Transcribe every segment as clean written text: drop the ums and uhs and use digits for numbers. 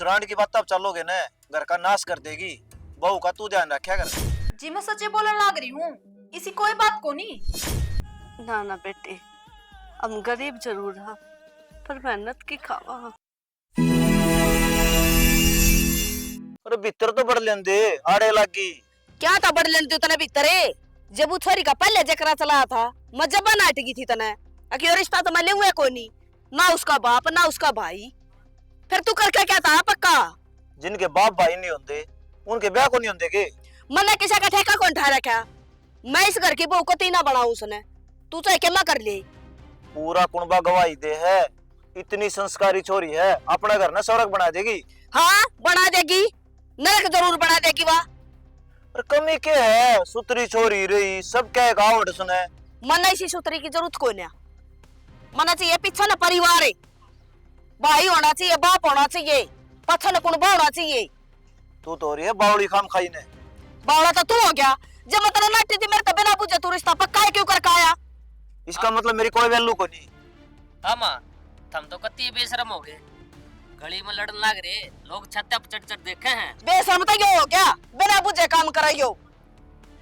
Grand की बात अब चलोगे न घर का नाश कर देगी। बहू का तू ध्यान रखा कर। जी मैं सच्चे बोलने लग रही हूँ, इसी कोई बात को नहीं। ना ना बेटे, हम गरीब जरूर हाँ, पर मेहनत की खावा हाँ। अरे भीतर तो बढ़ लेंदे आड़े लागी। क्या था बढ़ लेने तने भीतर जब वो छोरी का पहले जकरा चला था मैं जब नाटकी थी तने अकी रिश्ता तो मैं ले हुए को नहीं, ना उसका बाप ना उसका भाई, फिर तू करके क्या था पक्का? जिनके बाप भाई नहीं होते उनके ब्याह को नहीं होते के? मना किसी का ठेका कौन ठा रखा? मैं इस घर की बहू को तीना बनाऊं उसने, तू तो अकेला कर ले। पूरा कुनबा गवाही दे है, इतनी संस्कारी छोरी है, अपना घर ना स्वर्ग बना देगी। हाँ बना देगी, नरक जरूर बना देगी वाह। और कमी क्या है, सुतरी छोरी रही सब क्या गावड़ सुने। मना इसी सुतरी की जरूरत कोई ना, मना चाहिए पीछा ना परिवार है, भाई होना चाहिए, बाप होना चाहिए, पछन कुनबा होना चाहिए। तू तो रही है बावड़ी खाम खाई ने। बावड़ा तो तू हो गया, जब मैं तेरे नाटी थी मेरे तो बिना पूछे तू रिश्ता पक्का है क्यों कर आया? इसका मतलब मेरी कोई वैल्यू को नहीं। आमा थम तो कत्ती बेशरम हो गए, गली में लड़न लाग रहे लोग छत पे चढ़ चढ़ देखे हैं। बेशरम तो क्यों हो गया, बिना पूछे काम कराइयो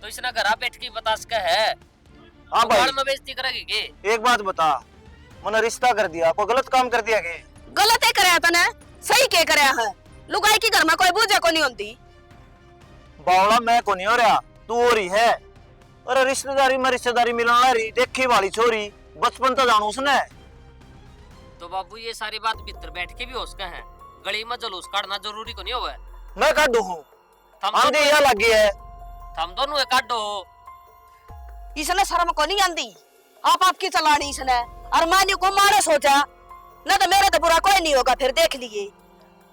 तो इसने घर बैठ के बता सका है। हाँ भाई में बेइज्जती करेगी के? एक बात बता, मैंने रिश्ता कर दिया, कोई गलत काम कर दिया के? गलत ही कराया तने, सही के कराया है। लुगाई की घर में कोई बूझे को नहीं होती। बावड़ा मैं को नहीं हो रहा, तू हो रही है। अरे रिश्तेदारी में रिश्तेदारी मिलना रही, देखी वाली छोरी बचपन तो जानू उसने। तो बाबू ये सारी बात भीतर बैठ के भी हो सका है, गली में जुलूस काटना जरूरी को नहीं होगा। मैं काटू हूँ, आंधी यह लगी है। हम दोनों काटो, इसने शर्म को नहीं आंदी, आप आपकी चलानी इसने, और मान्य को मारे सोचा न तो मेरे तो बुरा कोई नहीं होगा, फिर देख लिए।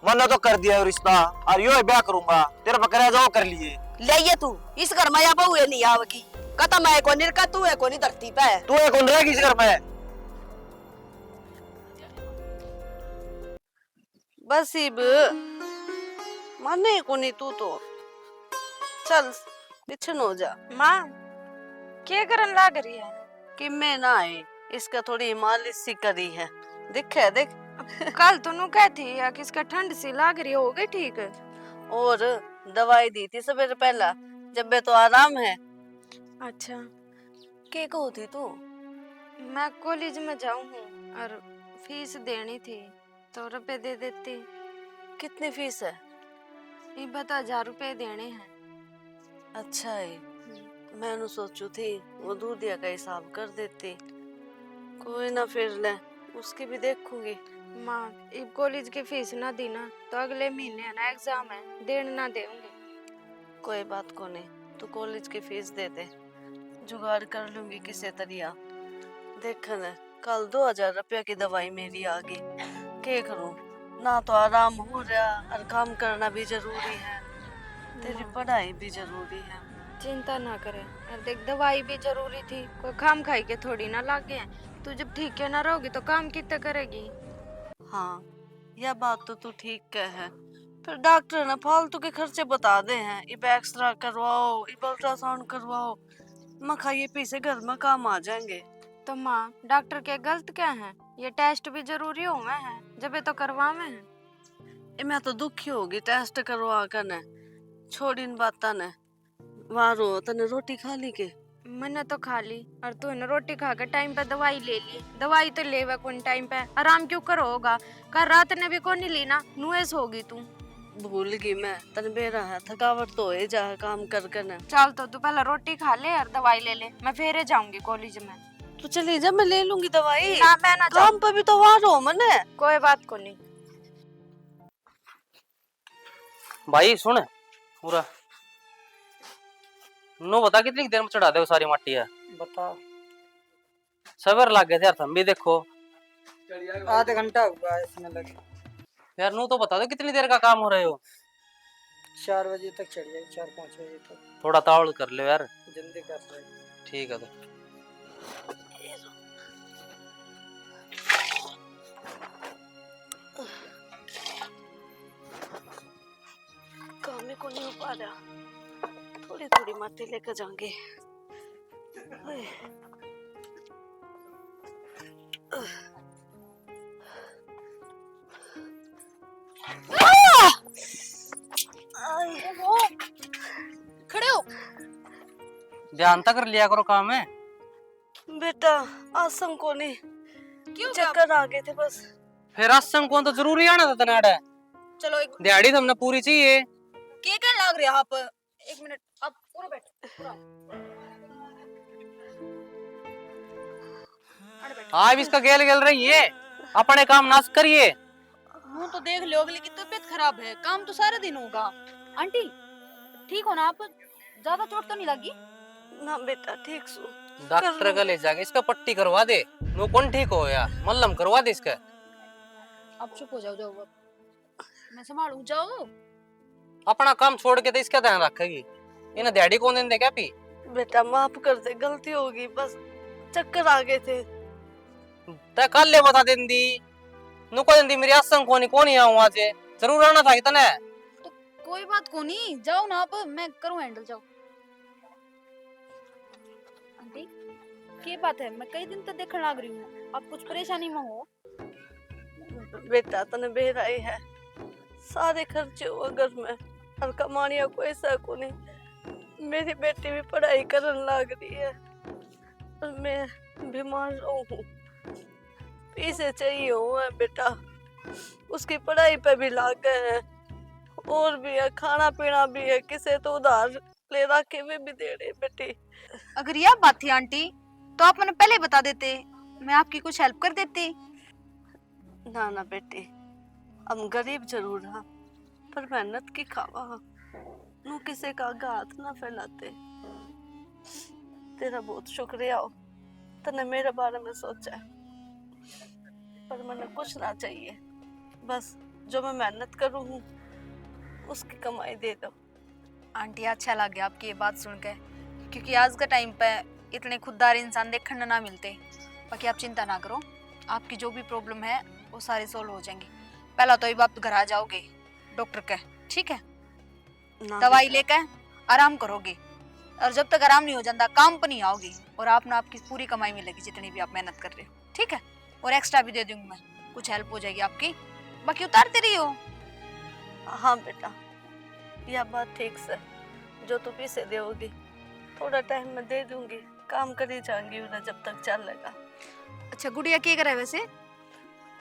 मैंने तो कर दिया रिश्ता और यो ब्याह करूंगा, तेरे बकरा जाओ कर लिए। ले ये तू इस घर में या बहू नहीं आवगी, कता मैं को निर्का तू है को नहीं धरती पे। तू एक कौन रहेगी इस घर में? बस इब माने को नहीं तू तो चल बिछन हो जा। माँ क्या करन लाग रही है? कि मैं ना आए, इसका थोड़ी मालिश सी करी है, दिखे देख। कल तो कहती है कि इसका ठंड सी लाग रही, हो गई ठीक? और दवाई दी थी सवेरे पहला, जब बे तो आराम है। अच्छा के को थी तू? मैं कॉलेज में जाऊँ हूँ और फीस देनी थी तो रुपए दे देती। कितनी फीस है? ये बता 1000 रुपए देने हैं। अच्छा है, मैंने सोचू थी वो दूधिया का हिसाब कर देती। कोई ना फिर ले, उसकी भी देखूंगी। माँ इब कॉलेज की फीस ना दी ना तो अगले महीने है ना एग्जाम है, देने ना देंगे। कोई बात को नहीं, तू कॉलेज की फीस दे दे, जुगाड़ कर लूंगी किसी तरिया। देखना कल 2000 रुपया की दवाई मेरी आ गई, क्या करूं? ना तो आराम हो रहा और काम करना भी जरूरी है, तेरी पढ़ाई भी जरूरी है। चिंता ना करे, और देख दवाई भी जरूरी थी, कोई खाम खाई के थोड़ी ना लागे हैं। तू जब ठीक है ना रहोगी तो काम कितना करेगी? हाँ यह बात तो तू ठीक कह है, फिर डॉक्टर ने फालतू के खर्चे बता दे हैं, इब एक्सरा करवाओ, इब अल्ट्रासाउंड करवाओ, मखा ये पैसे घर में काम आ जाएंगे। तो माँ डॉक्टर के गलत क्या है? ये टेस्ट भी जरूरी हुए हैं, जब ये तो करवावे हैं। मैं तो दुखी होगी टेस्ट करवा कर ने, छोड़ इन बाता ने। वहाँ रो तने रोटी खा ली के? मैंने तो खा ली, और तू ने रोटी खा के टाइम पे दवाई ले ली। दवाई तो लेवे कौन टाइम पे, आराम क्यों करो होगा? कल रात ने भी कौन नहीं ली ना, नुएस होगी तू। भूल गई मैं, तन बेरा है, थकावट तो है जा काम कर कर ने। चल तो तू पहले रोटी खा ले और दवाई ले ले, मैं फिर जाऊंगी कॉलेज में। तू चली जा, मैं ले लूंगी दवाई। ना मैं ना काम पर भी तो वहाँ रो मने। कोई बात को नहीं। भाई सुन पूरा नो बता कितनी देर में चढ़ा दे सारी मट्टी है? बता। सवेर लग गए थे यार, तुम भी देखो आधा घंटा हुआ है इसमें लगे। यार नू तो बता दो कितनी देर का काम हो रहे हो? 4 बजे तक चढ़िए, 4-5 बजे तक। थोड़ा तावड़ कर लो यार। जल्दी कर रहे। ठीक है तो काम ही को नहीं हो पा रहा, थोड़ी थोड़ी माटी लेकर जाएंगे। ध्यान तक कर लिया करो काम है। बेटा आसम को नहीं, क्यों चक्कर आ गए थे बस। फिर आसम को तो जरूरी आना था तनाड़ा। चलो एक दिहाड़ी तो हमने पूरी चाहिए। के कहने लग रहे हो आप? एक मिनट, आप पूरा बैठो, पूरा। अरे बैठो। आप इसका गेल गेल रही है, अपने काम नाश करिए। मुंह तो देख लो, अगली की तबीयत खराब है, काम तो सारा दिन होगा। आंटी ठीक हो ना आप? ज्यादा चोट तो नहीं लगी? ना बेटा ठीक सु। डॉक्टर का ले जाके इसका पट्टी करवा दे। नो कौन ठीक हो या मल्लम करवा दे इसका। आप चुप हो जाओ, जाओ मैं संभालू, जाओ। अपना काम छोड़ के तो इसका ध्यान रखेगी। इन्हें दिहाड़ी कौन देंगे क्या पी? बेटा माफ कर दे, गलती होगी, बस चक्कर आ गए थे। ते कल ले बता देंदी। नुको देंदी मेरी आसम कोनी आऊं आज। जरूर आना था इतना। तो कोई बात को नहीं, जाओ ना आप, मैं करूं हैंडल, जाओ। आंटी क्या बात है? मैं कई दिन तक देखने लग रही हूँ, आप कुछ परेशानी में हो? बेटा तने बेराई है, सारे खर्चे हुआ घर में और कमानिया को ऐसा को नहीं। मेरी बेटी भी पढ़ाई करने लग रही है और मैं बीमार हूँ, पैसे चाहिए हुए हैं बेटा, उसकी पढ़ाई पे भी लाग गए हैं, और भी है, खाना पीना भी है, किसे तो उधार ले रखे हुए भी दे रहे बेटी। अगर यह बात थी आंटी तो आप मुझे पहले बता देते, मैं आपकी कुछ हेल्प कर देती। ना ना बेटी, हम गरीब जरूर हैं पर मेहनत की खावा, नू किसी का आगे हाथ ना फैलाते। तेरा बहुत शुक्रिया हो, तने मेरे बारे में सोचा है, पर मैंने कुछ ना चाहिए, बस जो मैं मेहनत करूँ उसकी कमाई दे दो। आंटी अच्छा लग गया आपकी ये बात सुन के, क्योंकि आज के टाइम पे इतने खुददार इंसान देखने ना मिलते। बाकी आप चिंता ना करो, आपकी जो भी प्रॉब्लम है वो सारी सोल्व हो जाएंगी। पहला तो अब आप घर आ जाओगे डॉक्टर के, ठीक है? दवाई लेकर आराम करोगे, और जब तक आराम नहीं हो जाता काम पर नहीं आओगी, और आप ना आपकी पूरी कमाई मिलेगी जितनी भी आप मेहनत कर रहे हो, ठीक है? और एक्स्ट्रा भी दे दूंगी मैं, कुछ हेल्प हो जाएगी आपकी, बाकी उतारते रही हो। हाँ बेटा यह बात ठीक से, जो तू पैसे दोगी थोड़ा टाइम में दे दूंगी, काम करी जाऊंगी उन्हें जब तक चलेगा। अच्छा गुड़िया क्या करे वैसे?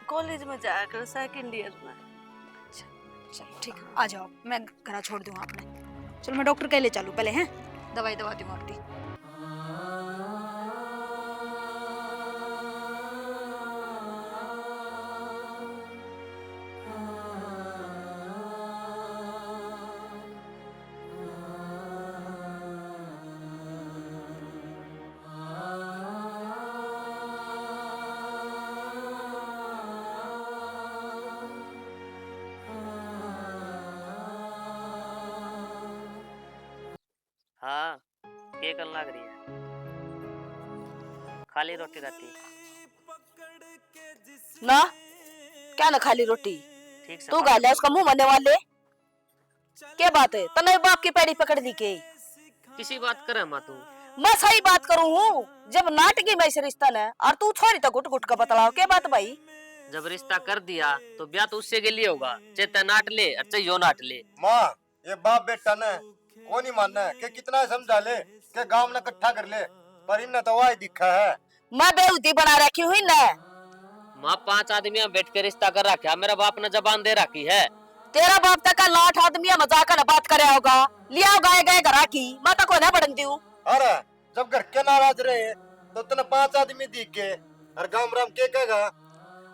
कॉलेज में जाया कर, सेकंड ईयर में। चलो ठीक है, आ जाओ, मैं घर छोड़ दूँ आपने। चलो मैं डॉक्टर के लिए चलूँ पहले, हैं दवाई दवा दूँ आपकी। हाँ ये करने लग रही है, खाली रोटी रहती ना क्या ना खाली रोटी ठीक से तू गालिया उसका मुंह मरने वाले, क्या बात है? तने बाप की पैड़ी पकड़ दी के? किसी बात करे माँ तू? मैं सही बात करूँ हूँ, जब नाटकी में से रिश्ता है और तू छोरी तो घुट घुट का बतलाओ, क्या बात भाई? जब रिश्ता कर दिया तो ब्याह तो उससे के लिए होगा, चाहे नाट ले और चाहे यो नाट ले। माँ ये बाप बेटा ने कौन ही मानना है कि कितना समझा ले कि गांव ने इकट्ठा कर ले, पर इन्हें तो वही दिखा है। मैं बेउती बना रखी हुई ना। माँ 5 आदमी बैठ के रिश्ता कर रखा, मेरा बाप ने जबान दे रखी है। तेरा बाप तक का 8 आदमी मजाक ना बात करे होगा, लिया गाय गए घर की, मैं तो को ना बढ़न दी हूँ। अरे जब घर के नाराज रहे तो तने 5 आदमी दिख के और गांव राम के कहेगा?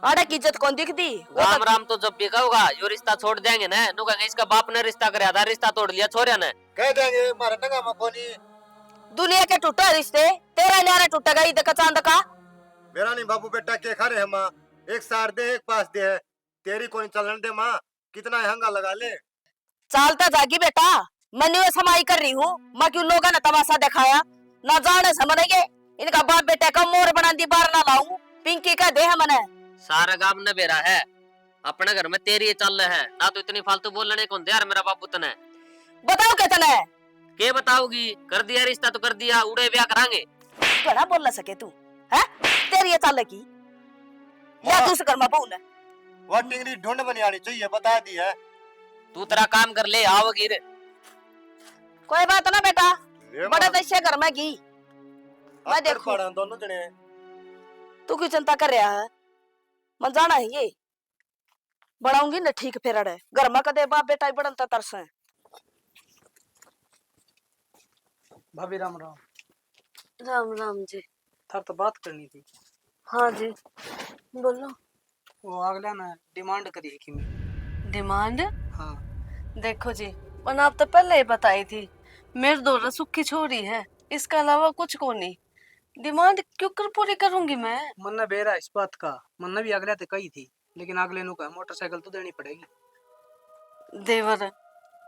अरे की इज्जत कौन दिखती? राम राम तो जब भी कहोगा यो रिश्ता छोड़ देंगे ना, नु कहेंगे इसका बाप ने रिश्ता कराया था, रिश्ता तोड़ लिया छोरिया ने। कह देंगे मारे नंगा मकोनी। दुनिया के टूटे रिश्ते तेरा न्यारा टूटेगा, ये देखा चांद का। मेरा नहीं बाबू बेटा के खा रहे हैं माँ, एक सार दे एक पास दे है, तेरी कोई चलन दे माँ, कितना हंगा लगा ले। चालता जागी बेटा, मैं न्यू समाई कर रही हूँ, मैं क्यों लोगों ने तमाशा दिखाया ना जाने समझेंगे, इनका बाप बेटा का मोर बना दी बार ना लाऊं, पिंकी का दे है मने। सारा गांव ने बेरा है, अपने घर में तेरी चल रहे है ना, तो इतनी फालतू बोलने कौन दे यार मेरा बापू तने। बताओ कितने के बताओगी? कर दिया रिश्ता तो कर दिया, उड़े ब्याह करांगे। बड़ा बोल ना सके तू है, तेरी ये चाल की या तू से कर मैं पाऊं ना। वो टिंगरी ढूंढ बनी आनी चाहिए, बता दी है। तू तेरा काम कर ले, आओगी रे। कोई बात ना बेटा, बड़ा तो इससे घर में की मैं देखूं। पड़ा दोनों जने। तू क्यों चिंता कर रहा है? मन जाना है ये बनाऊंगी ना ठीक फिर अड़े घर में कदे बाप बेटा ही बढ़ता तरस है। भाभी राम राम। राम राम जी। थार तो बात करनी थी। हाँ जी बोलो। वो अगला ना डिमांड करी है कि मैं। डिमांड? हाँ देखो जी पर आप तो पहले ही बताई थी मेरे दो रसुख की छोरी है, इसके अलावा कुछ को नहीं। डिमांड क्यों कर पूरी करूंगी मैं? मन्ना बेरा इस बात का। मन्ना भी अगले ते कही थी लेकिन अगले नु का मोटरसाइकिल तो देनी पड़ेगी। देवर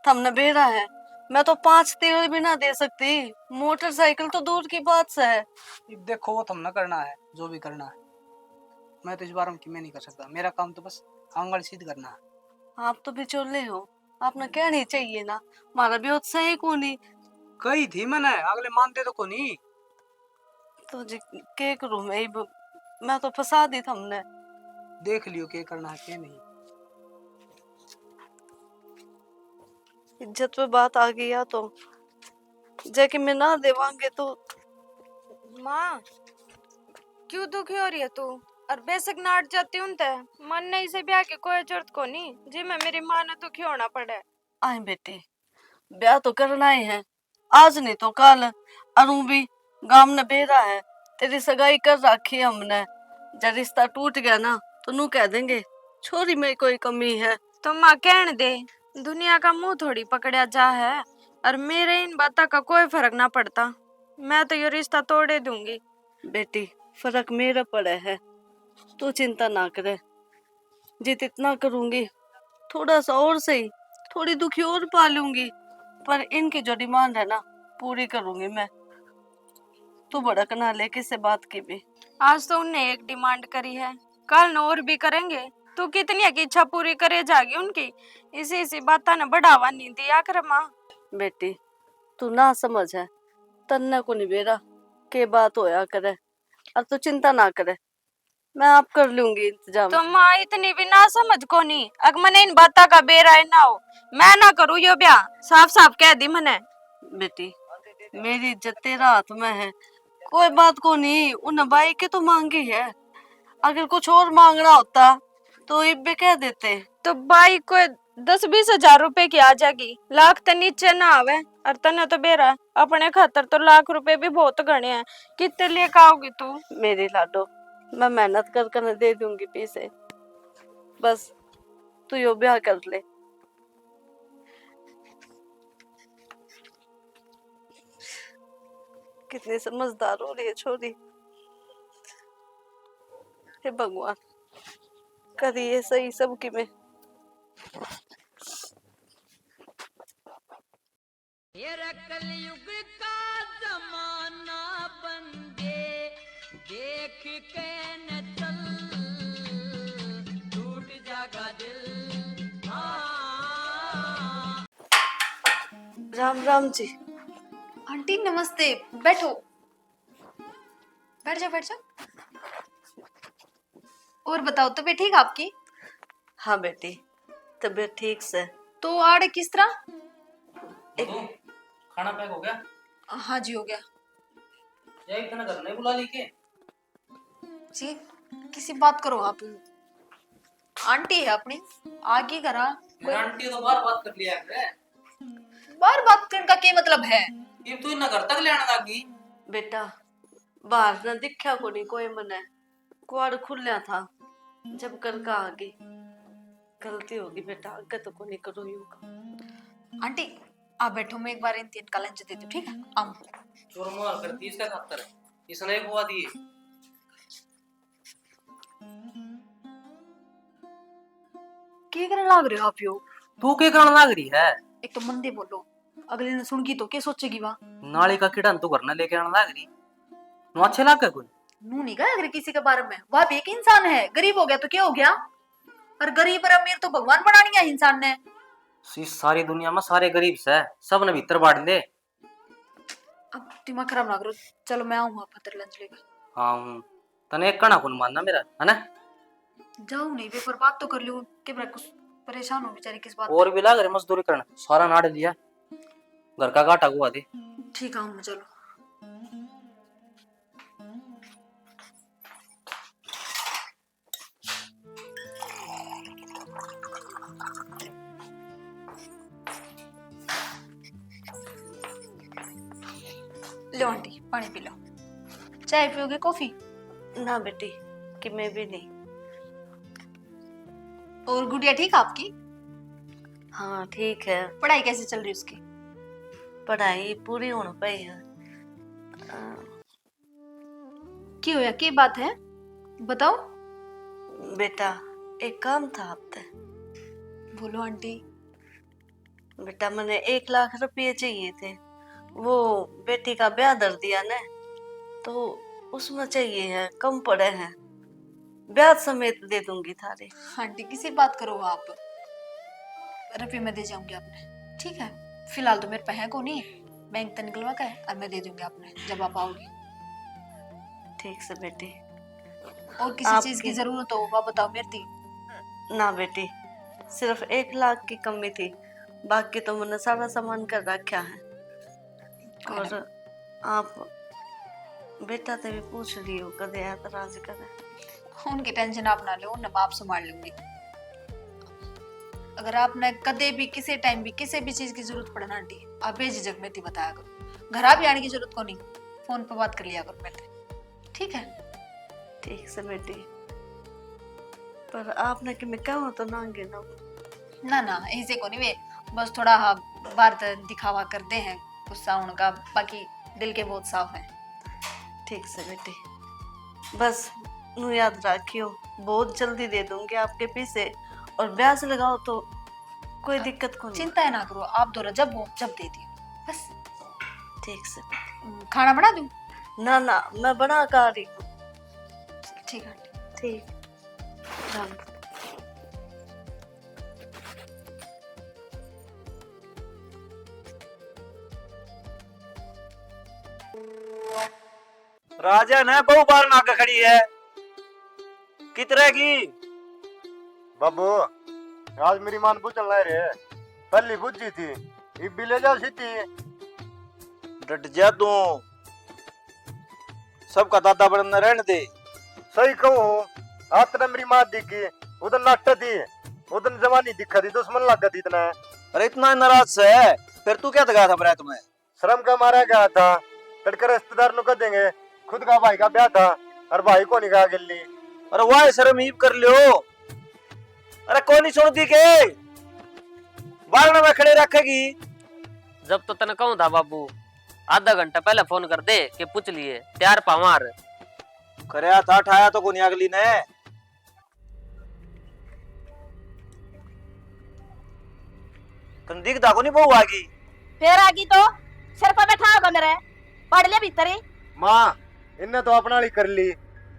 थमने बेरा है, मैं तो 5 तेल भी ना दे सकती, मोटरसाइकिल तो दूर की बात से है। अब देखो वो तुमने करना है जो भी करना है। मैं तो इस बारे में मैं नहीं कर सकता, मेरा काम तो बस आंगन सीध करना है। आप तो बिचौले हो, आपने कहनी चाहिए ना, हमारा भी उत्साह ही को नहीं। कही थी मैंने, अगले मानते तो को नहीं। तो जी के करूं मैं तो फंसा दी थमने। देख लियो क्या करना है क्या नहीं। इज्जत पे बात आ गई या तो जैके मैं ना देवांगे तो। माँ क्यों दुखी हो रही है तू? और बेशक नाट जाती हूं ते मन नहीं से ब्याह की कोई जरूरत को नहीं जी मैं मेरी माँ ने दुखी होना पड़े। आए बेटे ब्याह तो करना ही है, आज नहीं तो कल। अरू भी गांव ने बेरा है, तेरी सगाई कर रखी हमने। जब रिश्ता टूट गया ना तो नू कह देंगे छोरी में कोई कमी है। तो माँ कहने दे, दुनिया का मुंह थोड़ी पकड़ा जा है और मेरे इन बातों का कोई फर्क ना पड़ता। मैं तो ये रिश्ता तोड़े दूंगी। बेटी फर्क मेरा पड़ा है, तू चिंता ना करे। जित इतना करूंगी थोड़ा सा और सही, थोड़ी दुखी और पा लूंगी, पर इनकी जो डिमांड है ना पूरी करूंगी मैं। तू भड़क ना ले किससे बात की भी। आज तो उनने एक डिमांड करी है, कल न और भी करेंगे। तू कितनी की इच्छा पूरी करे जागी उनकी, इसी इसी बात ने बढ़ावा नहीं दिया कर माँ। बेटी तू ना समझ है, तन्ने को नहीं बेरा के बात होया करे, और तू चिंता ना करे, मैं आप कर लूंगी इंतजाम। तो माँ इतनी भी ना समझ को नहीं, अगर मने इन बातों का बेरा है ना हो, मैं ना करूँ यो ब्याह, साफ साफ कह दी मने। बेटी मेरी इज्जत तेरा हाथ में है, कोई बात को नहीं। उन भाई के तो मांगी है, अगर कुछ और मांगना होता तो ये भी कह देते। तो भाई को 10-20 हजार रुपए की आ जाएगी, लाख तो नीचे ना आवे। और तने तो बेरा अपने खातर तो लाख रुपए भी बहुत घने हैं, कितने लेकर आओगी तू? मेरी लाडो मैं मेहनत कर कर दे दूंगी पैसे, बस तू यो ब्याह कर ले। कितनी समझदार हो रही है छोरी। हे भगवान करिए सही सबकी में। कलयुग का जमाना बंदे देख के न चल, टूट जागा दिल। राम राम जी। आंटी नमस्ते, बैठो। बैठ जाओ बैठ जाओ। और बताओ तबीयत ठीक है आपकी? हाँ बेटी तबीयत ठीक से। तो आड़े किस तरह? खाना पैक हो गया? हाँ जी हो गया एक तना घर नहीं बुला ली के? जी। किसी बात करो आप, आंटी है अपनी आगे करा। आंटी तो बार बात कर लिया है। बार बात करने का क्या मतलब है? ये तू इतना घर तक ले आने लगी। बेटा बाहर न दिखा को नहीं कोई मने, कुआड़ खुलिया था जब कर का आ गई। गलती होगी बेटा, आगे तो को नहीं करो यूं का। आंटी आप बैठो, मैं एक बार इन 3 का लंच देती हूँ, ठीक है? आओ। चोर मार करती इसका खातर इसने एक हुआ दिए। क्या करने लग रहे हो आप यो? तू क्या करने लग रही है? एक तो मंदे बोलो, अगले ने सुन की तो क्या सोचेगी वहाँ? नाली का कीड़ा तू घर न लेके आने लग रही। नु अच्छे लग कोई नू नहीं कहा अगर किसी के बारे में, वह भी एक इंसान है, गरीब हो गया तो क्या हो गया? और गरीब और अमीर तो भगवान बनानी है इंसान ने। सारी दुनिया में सारे गरीब से सब ने भीतर बांट दे। अब दिमाग खराब ना करो, चलो मैं आऊँ आप तेरे लंच लेकर। हाँ हूँ तने एक कणा कौन मानना मेरा है ना? जाऊँ नहीं वे पर बात तो कर लूँ कि मैं कुछ परेशान हो बेचारी किस बात और भी लाग रहे मजदूरी करना, सारा नाड़ लिया घर का घाटा हुआ दे। ठीक है अम्मा, चलो। लो आंटी, पानी पी लो। चाय पियोगे कॉफी? ना बेटी, कि मैं भी नहीं। और गुड़िया ठीक है आपकी? हाँ ठीक है। पढ़ाई कैसे चल रही है उसकी? पढ़ाई पूरी होने पाई है। की होया, की बात है, बताओ। बेटा एक काम था आपसे। बोलो आंटी। बेटा मैंने 1 लाख रुपये चाहिए थे। वो बेटी का ब्याह धर दिया ना, तो उसमें चाहिए है, कम पड़े हैं। ब्याज समेत दे दूंगी थारे। आंटी किसी बात करो आप, रुपये मैं दे जाऊंगी आपने, ठीक है? फिलहाल तो मेरे पे है को नहीं, बैंक तो निकलवा का है और मैं दे दूंगी आपने जब आप आओगी। ठीक से बेटी। और किसी चीज की जरूरत हो वो बताओ मेरी दी। ना बेटी, सिर्फ 1 लाख की कमी थी, बाकी तो मैंने सारा सामान कर रखा है। और आप बेटा तो भी पूछ रही हो कदे ऐतराज करे। उनकी टेंशन आप ना लो, मैं आप संभाल लूंगी। अगर आपने कदे भी किसी टाइम भी किसी भी चीज की जरूरत पड़े ना आंटी, आप बेझिझक में थी बताया करो। घर आ भी आने की जरूरत को नहीं, फोन पर बात कर लिया करो मेरे से, ठीक है? ठीक से बेटी। पर आपने कि मैं कहूँ तो नांगे ना। ना ना ऐसे को नहीं, वे बस थोड़ा हाँ बाहर दिखावा करते हैं गुस्सा उनका, बाकी दिल के बहुत साफ है। ठीक से बेटी, बस नू याद रखियो, बहुत जल्दी दे दूंगी आपके पैसे। और ब्याज लगाओ तो कोई दिक्कत को नहीं। चिंता है ना करो आप, दोनों जब हो जब दे दियो बस। ठीक से। खाना बना दूं? ना ना, मैं बना कर रही हूँ। ठीक है आंटी। ठीक। राम। राजा ने बहु बार नाक खड़ी है, कितने की? बाबू आज मेरी मान पूछन ला रे, पहली बुझी थी, इब्बी ले जाओ सीधी। डट जा तू, सबका दादा बनना रहने दे। सही कहूँ, आज तक मेरी माँ दिखी, उधर नाट्य थी, उधर जवानी दिखा थी, दुश्मन लगा थी इतना। अरे इतना नाराज से है, फिर तू क्या गया था बरात में? शर्म का मारा गया था, तड़के रिश्तेदार नु कह देंगे खुद का भाई का ब्याह था और भाई को नहीं कहा गिल्ली। अरे वाह शर्म ईब कर लियो। अरे कौन नहीं छोड़ दी के बारना में खड़े रखेगी? जब तो तने कहूं था बाबू, आधा घंटा पहले फोन कर दे के पूछ लिए त्यार पामार। करया था ठाया तो कोनी अगली ने। तुम दिखता को नहीं बहु आगी? फिर आगी तो सिर पर बैठा होगा मेरे, पढ़ ले भीतर ही। माँ इनने तो अपना ही कर ली,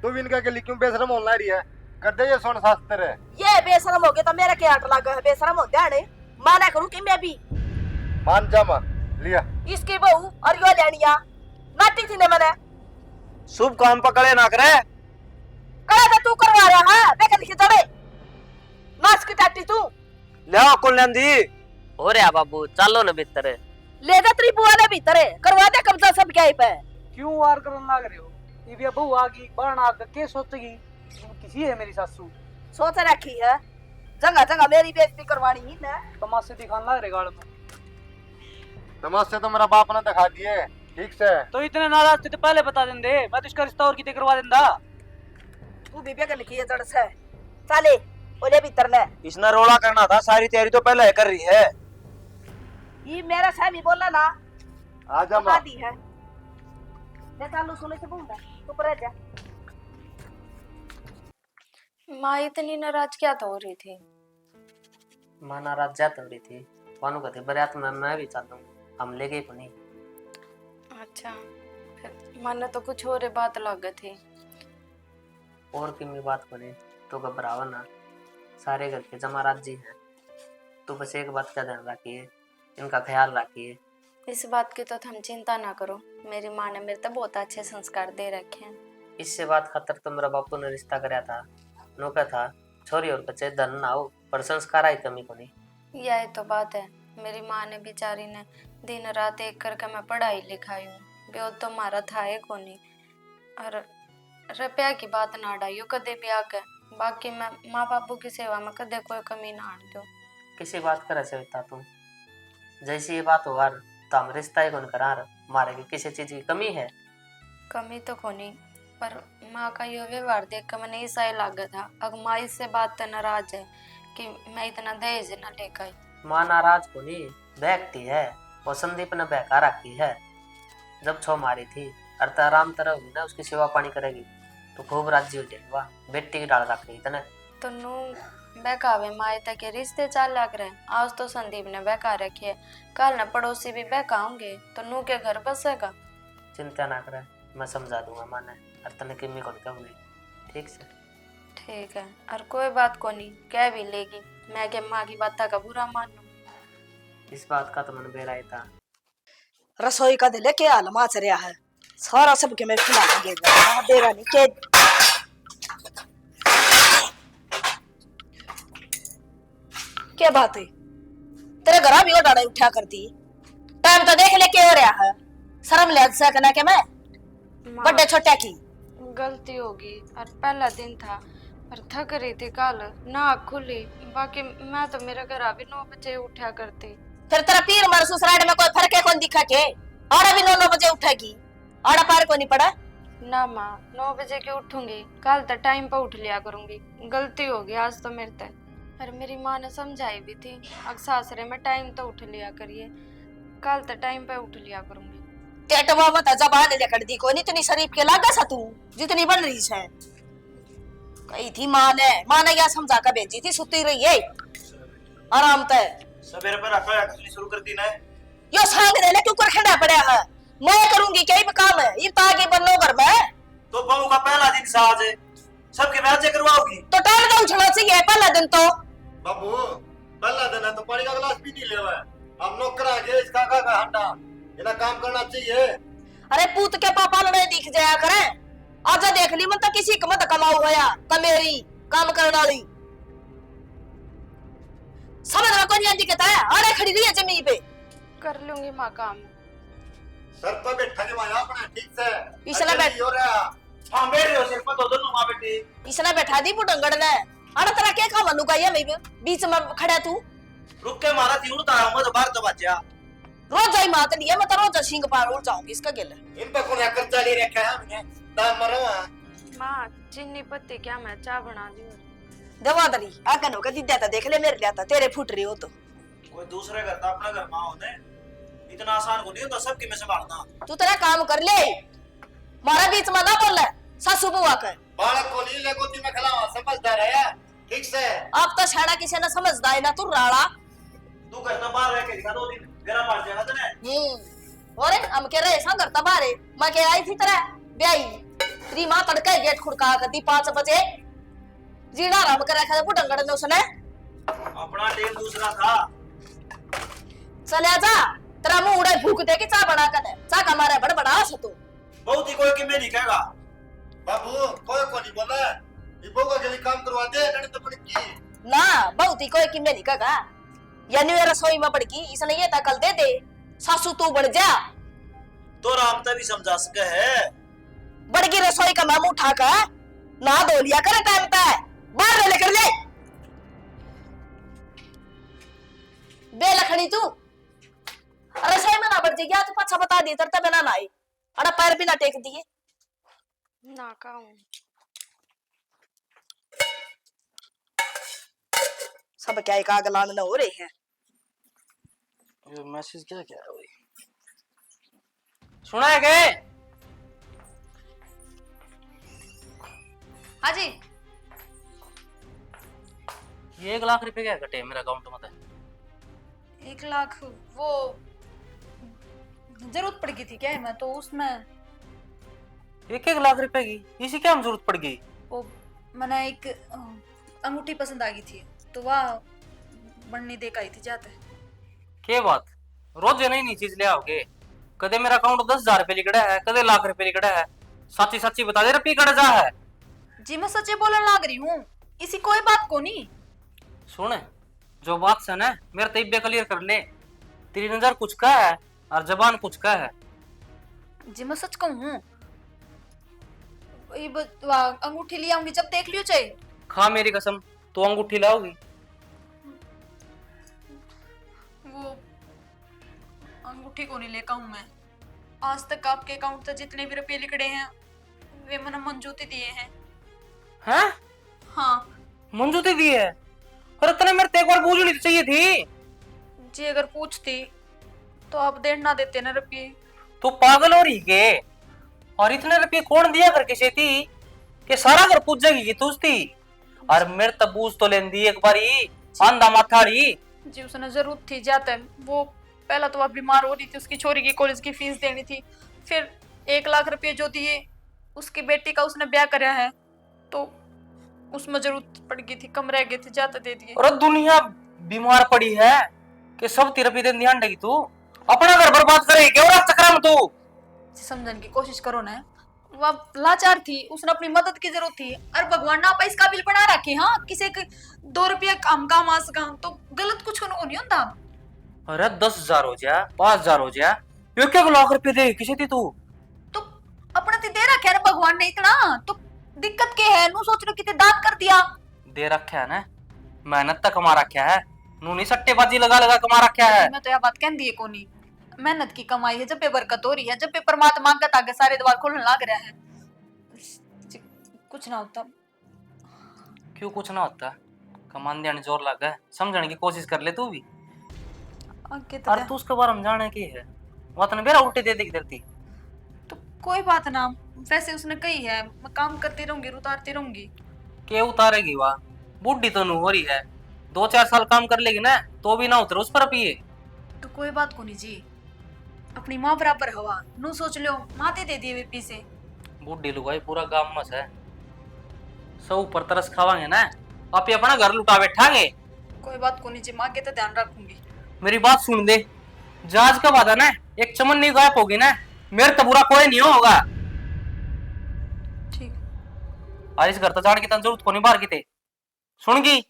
तू भी इनका के लिए क्यों बेशरम होना रही है? कर दे ये सुन शास्त्र है। ये बेशरम हो गए तो मेरा क्या आट लगा है? बेशरम हो ध्यान माना करूं कि मैं भी मान जा माँ लिया इसकी बहू और यो लेनिया नाटी थी ने मैंने। शुभ काम पकड़े ना करे, कड़ा तो तू करवा रहा है, बेकन की जड़े नाच की टाटी तू ले कौन लेंदी? हो रहा बाबू, चलो न भीतर। ले जा तेरी बुआ ने भीतर करवा दे कब्जा सब क्या पे। क्यों वार करने लग रहे हो? ये भी बहू आ गई, बाण आ के सोचेगी किसी है मेरी सासू। सोच रखी है जगह जगह मेरी बेइज्जती करवानी ही ना। तमाशे दिखाने लग रहे गाड़ में। तमाशे तो मेरा बाप ने दिखा दिए, ठीक से। तो इतने नाराज थे तो पहले बता देंगे, मैं तो इसका रिश्ता और किते करवा देंदा। तू भी बेकन की जड़ से चले ओले भीतर ले। इसने रोला करना था, सारी तैयारी तो पहले कर रही है। ये मेरा साहब बोला ना, आजा माँ। दी है मैं चालू सुने से बोलूंगा तू पर जा। माँ इतनी नाराज क्या तो हो रही थी? माँ नाराज जा तो रही थी, वानु कहते बरात में मैं भी चाहता हूँ, हम ले गए को नहीं। अच्छा, फिर मन तो कुछ और बात लग थी। और की मेरी बात को नहीं, तो घबरावा ना, सारे घर के जमारात जी हैं। तो बस एक बात का ध्यान रखिए, इनका ख्याल रखिए। इस बात की तो तुम चिंता ना करो, मेरी माँ ने मेरे तो बहुत अच्छे संस्कार दे रखे हैं। इससे बात खातर तो मेरा बापू ने रिश्ता कराया था, नौका था छोरी और बच्चे धन ना हो, पर संस्कार आई कमी को नहीं। यही तो बात है, मेरी माँ ने बेचारी ने दिन रात एक करके मैं पढ़ाई लिखाई हूँ, ब्योत तो मारा था है को नहीं। और रुपया की बात ना डाइयो कदे भी आके, बाकी मैं माँ बापू की सेवा में कदे कोई कमी ना आन दो। किसी बात करे सविता तुम, जैसी ये बात होगा तो हम रिश्ता ही कौन करार, मारे की किसी चीज की कमी है? कमी तो कोनी, पर माँ का ये व्यवहार देख कर मैंने ऐसा ही लगा था अब माँ इससे बात तो नाराज है कि मैं इतना दहेज ना लेकर आई। माँ नाराज को नहीं बहकती है, वो संदीप ने बहका रखी है। जब छो मारी थी अर्थात आराम तरह होगी ना, उसकी सेवा पानी करेगी तो खूब राज्य हो जाएगा। बेटी की डाल रखी इतने तो नू बहकावे माए तक रिश्ते चाल लग रहे। आज तो संदीप ने बहका रखी है, कल न पड़ोसी भी बहकाऊंगे तो नू के घर बसेगा। चिंता ना करे, मैं समझा दूंगा माँ ने, अर्थन किमी को कहूंगी ठीक से। ठीक है, और कोई बात को नहीं कह भी लेगी, मैं के माँ की बात का बुरा मान लूं। इस बात का तो मन बेराई था। रसोई का दिले के हाल माच रहा है, सारा सबके मैं खिला देगा देगा नहीं के। क्या बात है, तेरे घर भी डाड़ा उठा करती, टाइम तो देख ले के हो रहा है, शर्म ले सकना के मैं बड़े छोटे की गलती होगी और पहला दिन था और थक रही थी कल ना खुली, बाकी मैं तो मेरे घर अभी 9 बजे उठा करती। फिर तेरा पीर मार ससुराल में कोई फर्क है कौन दिखा के, और अभी 9 बजे उठेगी और पार को नहीं पड़ा ना माँ 9 बजे के उठूंगी, कल तो टाइम पर उठ लिया करूंगी, गलती होगी आज तो मेरे से। और मेरी माँ ने समझाई भी थी अब सासरे में टाइम तो उठ लिया करिए, कल तो टाइम पे उठ लिया करूंगी। टेटवा मत जबान लेकर दी को नहीं, इतनी शरीफ के लागा सा तू जितनी बन रही है। कही थी माँ ने या समझा कर भेजी थी, सुती रही है आराम ते सवेरे पर रखा शुरू कर दी ना, यो सांग देने क्यों कर खड़ा पड़ा है, मैं करूंगी क्या भी काम है ये ताकि बनो घर में। तो बहू का पहला दिन साज है, सबके मैच करवाओगी तो टाइम तो उठना चाहिए पहला दिन तो। बाबू पहला दिन है तो पानी का गिलास भी नहीं लेवा, हम नौकर आगे इसका का हंडा इना काम करना चाहिए। अरे पूत के पापा लड़े दिख जाया करे, आजा देख ली मन तो किसी का मत कमाऊ गया कमेरी काम करने वाली समझ में कोई नहीं दिखता है, अरे खड़ी रही है जमीन पे। कर लूंगी माँ काम। सर पर बैठा के माया अपना ठीक से इसने बैठ हो रहा हां बैठ रहे हो सिर पर दो दोनों मां बेटी, इसने बैठा दी बुडंगड़ ने, अरे तेरा क्या काम लुका ये मैं बीच में खड़ा तू रुक के मारा थी उड़ता हूं मैं तो बाहर तो बचा रोज ही मात लिए मैं तो रोज सिंह पार उड़ जाऊंगी इसका गिल। इन पे कौन कर्जा ले रखा है हमने दाम मरवा माँ चीनी पत्ती क्या मैं चाय बना दी। दवा दरी आगन होकर दीदा था देख ले मेरे लिया तेरे फुट रही हो तो कोई दूसरे घर था अपना घर मां होने इतना आसान को नहीं होता सबके में संभालना। तू तेरा काम कर ले, मारा बीच में ना बोल सासू बुआ कर बालक को नीले गोदी में खिलावा समझदार है ठीक से। अब तो छाड़ा किसी ने समझदा है ना तू राड़ा, तू घर तो बाहर रह के दिखा 2 दिन मेरा मार जाएगा तने। अरे हम कह रहे ऐसा करता बारे मैं के आई थी तेरा ब्याई तेरी मां तड़का गेट खुड़का कर दी 5 बजे जीना आराम कर रखा वो डंगड़ ने उसने अपना टेम दूसरा था। चले जा तेरा मुंह उड़े भूख दे के चा बना कर चा का मारे बड़बड़ा से तू बहुत ही कोई कि मैं नहीं कहेगा बाबू कोई को नहीं बोला ये बोगा के लिए काम करवा दे नहीं तो पड़ की ना बहुत ही कोई कि मैं नहीं कहा यानी मेरा रसोई में पड़ गई इसने ये तकल दे दे सासू तू बढ़ जा तो राम तभी समझा सके है बढ़ गई रसोई का मामू उठा कर ना धो लिया करे टाइम पे बाहर लेकर ले बे लखड़ी तू रसोई में ना बढ़ जाएगी तो पछा बता दी तरता बिना ना आई अड़ा पैर भी ना टेक दिए ना काम सब क्या एक आग लान हो रहे हैं। ये मैसेज क्या क्या है भाई? सुना है क्या? हाँ जी ये 1 लाख रुपए क्या कटे मेरे अकाउंट में? 1 लाख वो जरूरत पड़ गई थी क्या है मैं तो उसमें 1 लाख रुपए की इसी क्या हम जरूरत पड़ गई? वो मैंने एक अंगूठी पसंद आ गई थी तो वह बननी दे आई थी जाते। क्या बात, रोज नई नई चीज ले आओगे? कदे मेरा अकाउंट 10,000 रुपए लिखड़ा है, कदे लाख रुपए लिखड़ा है। सच्ची सच्ची बता दे रुपये कड़ जा है। जी मैं सच्चे बोलने लग रही हूँ, इसी कोई बात को नहीं। सुन जो बात से ना मेरे तबियत क्लियर कर ले, तेरी नजर कुछ का है और जबान कुछ का है। जी मैं सच कहूँ, ये अंगूठी ले आऊंगी जब देख लियो चाहे। खा मेरी कसम, तो अंगूठी लाओगी? वो अंगूठी को नहीं लेकर हूँ मैं। आज तक आपके अकाउंट से जितने भी रुपए लिखड़े हैं वे मैंने मंजूती दिए हैं। हैं? हाँ मंजूरी दी है? अरे तने मेरे ते एक बार पूछनी चाहिए थी। जी, अगर पूछती तो आप देर ना देते ना रुपये। तू पागल हो रही के? और इतने रुपये कौन दिया कर किसी थी कि सारा घर पूछ जाएगी कि तुझ थी? और मेरे तबूज तो लेन दी एक बारी आंधा माथाड़ी। जी उसने जरूरत थी जाता है। वो पहला तो आप बीमार हो रही थी, उसकी छोरी की कॉलेज की फीस देनी थी, फिर 1 लाख रुपए जो दिए, उसकी बेटी का उसने ब्याह कराया है तो उसमें जरूरत पड़ गई थी, कम रह गए थे, जाता दे दिए। और दुनिया बीमार पड़ी है कि सब तेरे पे ध्यान देगी। तू अपना घर बर्बाद करेगी क्या और चक्कर में तू? समझने की कोशिश करो ना। वह लाचार थी, उसने अपनी मदद की जरूरत थी, और भगवान ने आप इस काबिल बना रखे। हाँ, किसी के 2 रुपया कम काम आ सका तो गलत कुछ नहीं होता। अरे 10,000 हो जा, 5,000 हो जा, 1 लाख रुपए दे किसी थी तू? तो अपना ते दे रखा है ना भगवान ने इतना, तो दिक्कत क्या है? नू सोच लो कितने दान कर दिया। दे रखा है ना, मेहनत तक कमा रखा है, नू नहीं सट्टेबाजी लगा लगा कमा रखा है। मैं तो यह बात कहती है कोनी, मेहनत की कमाई है, जब पे बरकत हो रही है, जब पे परमात्मा का ताकत सारे द्वार खोलने लग रहा है, कुछ ना होता। क्यों कुछ ना होता? कमान देने जोर लगा है, समझने की कोशिश कर ले तू भी। तो और तू उसके बारे में जाने की है, वो तो मेरा उल्टे दे देगी धरती। तो कोई बात ना, वैसे उसने कही है मैं काम करती रहूंगी, उतारती रहूंगी। के उतारेगी? वाह, बुढ़ी तो नू हो रही है, 2-4 साल काम कर लेगी ना तो भी ना उतरे उस पर पिए। तो कोई बात को नहीं जी, अपनी माँ बराबर हवा, नू सोच लो माते दे दिए वे से। बुढ़ी लुगाई पूरा गांव मस है, सब ऊपर तरस खावांगे ना, आप ही अपना घर लुटा बैठांगे। कोई बात को नहीं जी, माँ के तो ध्यान रखूंगी। मेरी बात सुन दे, जहाज का वादा ना एक चमन नहीं गायब होगी ना, मेरे तो बुरा कोई नहीं होगा। ठीक। और इस घर तो जाने की तन जरूरत को नहीं बाहर की थे, सुनगी?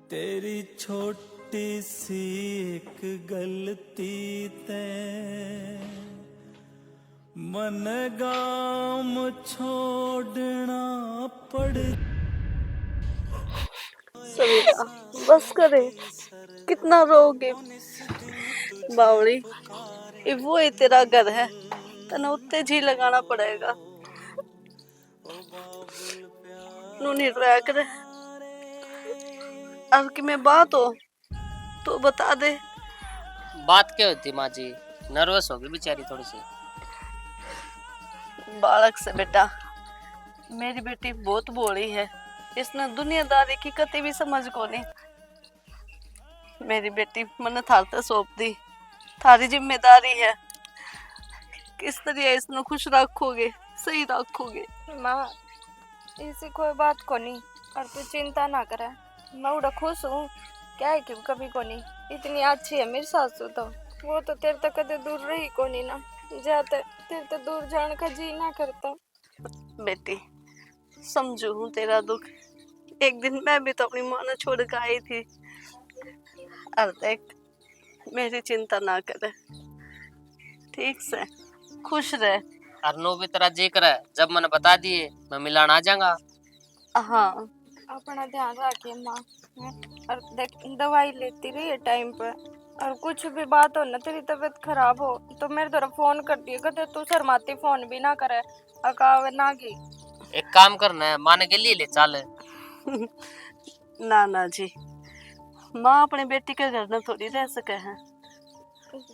तेरी छोटी सी एक गलती ते मन गाम छोड़ना पड़। सविता बस करे, कितना रोगे बावड़ी, वो ही तेरा घर है, तने उत्ते जी लगाना पड़ेगा। नू नहीं रोया करे, अब की मैं बात हो तो बता दे। बात क्या होती माँ जी, नर्वस होगी बेचारी थोड़ी सी। बालक से बेटा, मेरी बेटी बहुत भोली है, इसने दुनियादारी की कति भी समझ को नहीं। मेरी बेटी मैंने थारते सौंप दी, थारी जिम्मेदारी है, किस तरह इसने खुश रखोगे, सही रखोगे। माँ ऐसी कोई बात को नहीं, और तू चिंता ना करे, मैं उड़ा खुश हूँ, क्या है कि कभी को नहीं, इतनी अच्छी है मेरी सासू तो, वो तो तेरे तक कदे दूर रही को नहीं ना, जाते तेरे तो दूर जाने का जी ना करता। बेटी समझू हूँ तेरा दुख, एक दिन मैं भी तो अपनी माँ ने छोड़ के आई थी। और देख, मेरी चिंता ना करे, ठीक से खुश रहे। और नो भी तेरा जिक्र है, जब मैंने बता दिए मैं मिलान आ जाऊंगा। हाँ अपना ध्यान रखिए माँ, और देख दवाई लेती रही है टाइम पर, और कुछ भी बात हो ना, तेरी तबीयत खराब हो तो मेरे तरफ फोन कर दिए, कहते तू शर्माती फोन भी ना करे, अकाव ना की। एक काम करना है, माने के लिए ले चल। ना ना जी, माँ अपने बेटी के घर में थोड़ी रह सके हैं,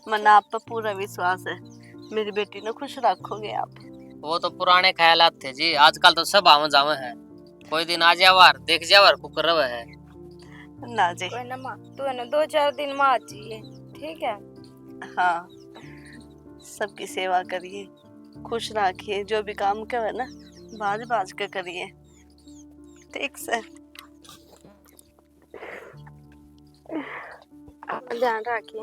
मन आप पर पूरा विश्वास है, मेरी बेटी ने खुश रखोगे आप। वो तो पुराने ख्यालात थे जी, आजकल तो सब आवे जावे है, कोई दिन आ जावार देख जावार कुकर रवे है। ना जी, कोई ना माँ, तू है ना 2-4 दिन माँ चाहिए, ठीक है? हाँ सबकी सेवा करिए, खुश रखिए, जो भी काम करे ना बाज बाज के करिए, ठीक से। ध्यान रखिए।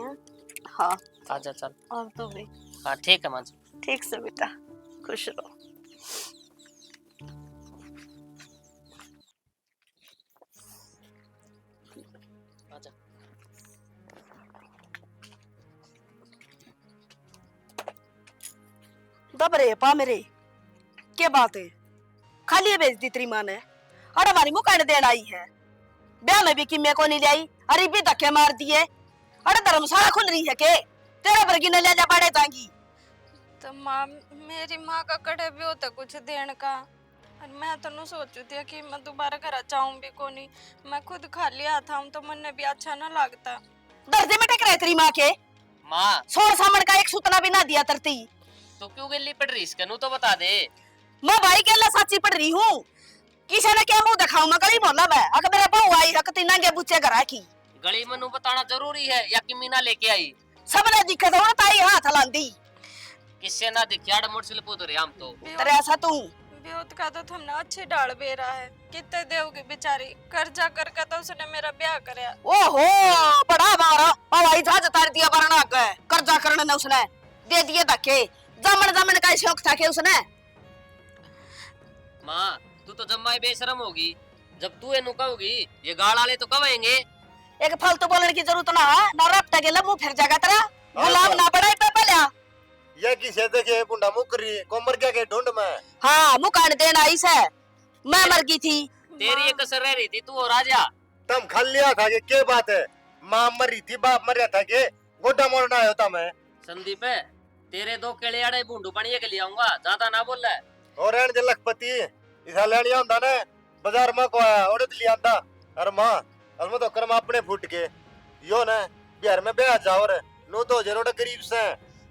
हाँ आजा चल। और तू भी। हाँ ठीक है माँ जी। ठीक से बेटा, खुश रहो। आजा। दबरे पा मेरे क्या बात है खाली भेज दी तेरी माँ ने अरे हमारी मुकान देन आई है ब्याह में भी किम्मे को नहीं लाई अरे भी धक्के मार दिए अरे धर्मशाला खुल रही है के तेरे बरगी ने ले जा पड़े तांगी तो माँ मेरी माँ का कड़े भी होता कुछ देन का और मैं तो नहीं सोचू थी कि मैं दोबारा घर चाहूँ भी को नहीं मैं खुद खा लिया था तो मन भी अच्छा ना लगता दर्दे में टक रहे तेरी माँ के माँ सोर सामन का एक सूतना भी ना दिया तरती तो क्यों गिल्ली पड़ रही इसका तो बता दे। मैं भाई के अल्लाह साची पड़ रही हूँ किसी ने क्या मुंह दिखाऊं मैं गली मोहल्ला में अगर मेरा बहू आई हक तीन नंगे बुच्चे घर की गली मनु बताना जरूरी है या कि मीना लेके आई सबने दिक्कत हो ताई हाथ हलांदी किससे ना दिखा मोटरसाइकिल पूछ रहे हम तो तेरे ऐसा तू ब्योत का तो तुमने अच्छी डाल बेरा है कितने देवगी बेचारी कर्जा करके तो उसने मेरा ब्याह कराया ओहो बड़ा मारा हवाई जहाज उतार दिया वरना कर्जा करने ने उसने दे दिए धक्के जमन जमन का शौक था के उसने माँ तू तो जम्माई बेशरम होगी जब तू एनु कहोगी ये गाड़ वाले तो कब आएंगे। एक फालतू बोलने की जरूरत ना है ना रपटा के लम्बू फिर जाएगा तेरा गुलाम ना पड़े पे पहले ये किसे देखे बुंडा मुकरी कोमर क्या के ढूंढ में हाँ मुकान देना आई से मैं मर गई थी तेरी एक कसर रह रही थी तू और राजा तम खा लिया था कि क्या बात है माँ मरी थी बाप मरिया था के गोड्डा मोड़ना आया था मैं संदीप है तेरे दो केले आड़े बूंदू पानी के लिए आऊंगा ज्यादा ना बोल रहा है और रहन जे लखपति इसा लेनिया हुंदा ने बाजार में को आया और लिया आंदा अरे माँ अलम तो कर्म अपने फूट के यो ना बिहार में ब्याह जा और नो तो जरूर गरीब से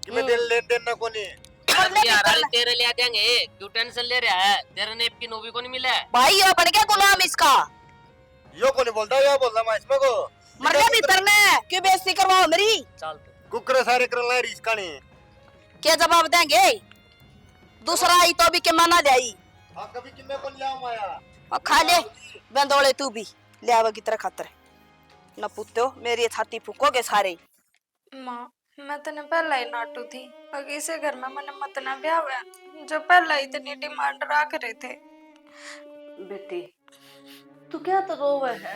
कि मैं दिल लेन देन ना कोनी यार तेरे ले देंगे क्यों टेंशन ले रहा है तेरे नेप की नोबी को नहीं मिला है भाई यो बन गया गुलाम इसका यो को नहीं बोलता यो बोलता मैं इसमें को मर गया भीतर ने क्यों बेइज्जती करवाओ मेरी चल कुकर सारे कर ला रिस्का नहीं क्या जवाब देंगे दूसरा आई तो भी के माना जाई हां कभी किन्ने को लिया माया और खा ले बंदोले तू भी ले आवा की तरह खातर न पुत्तो मेरी छाती फूकोगे सारे माँ मैं तने पहला ही नाटू थी और इसे घर में मैंने मत ना ब्याह हुआ जो पहला इतनी डिमांड रख रहे थे। बेटी तू क्या तो रोवे है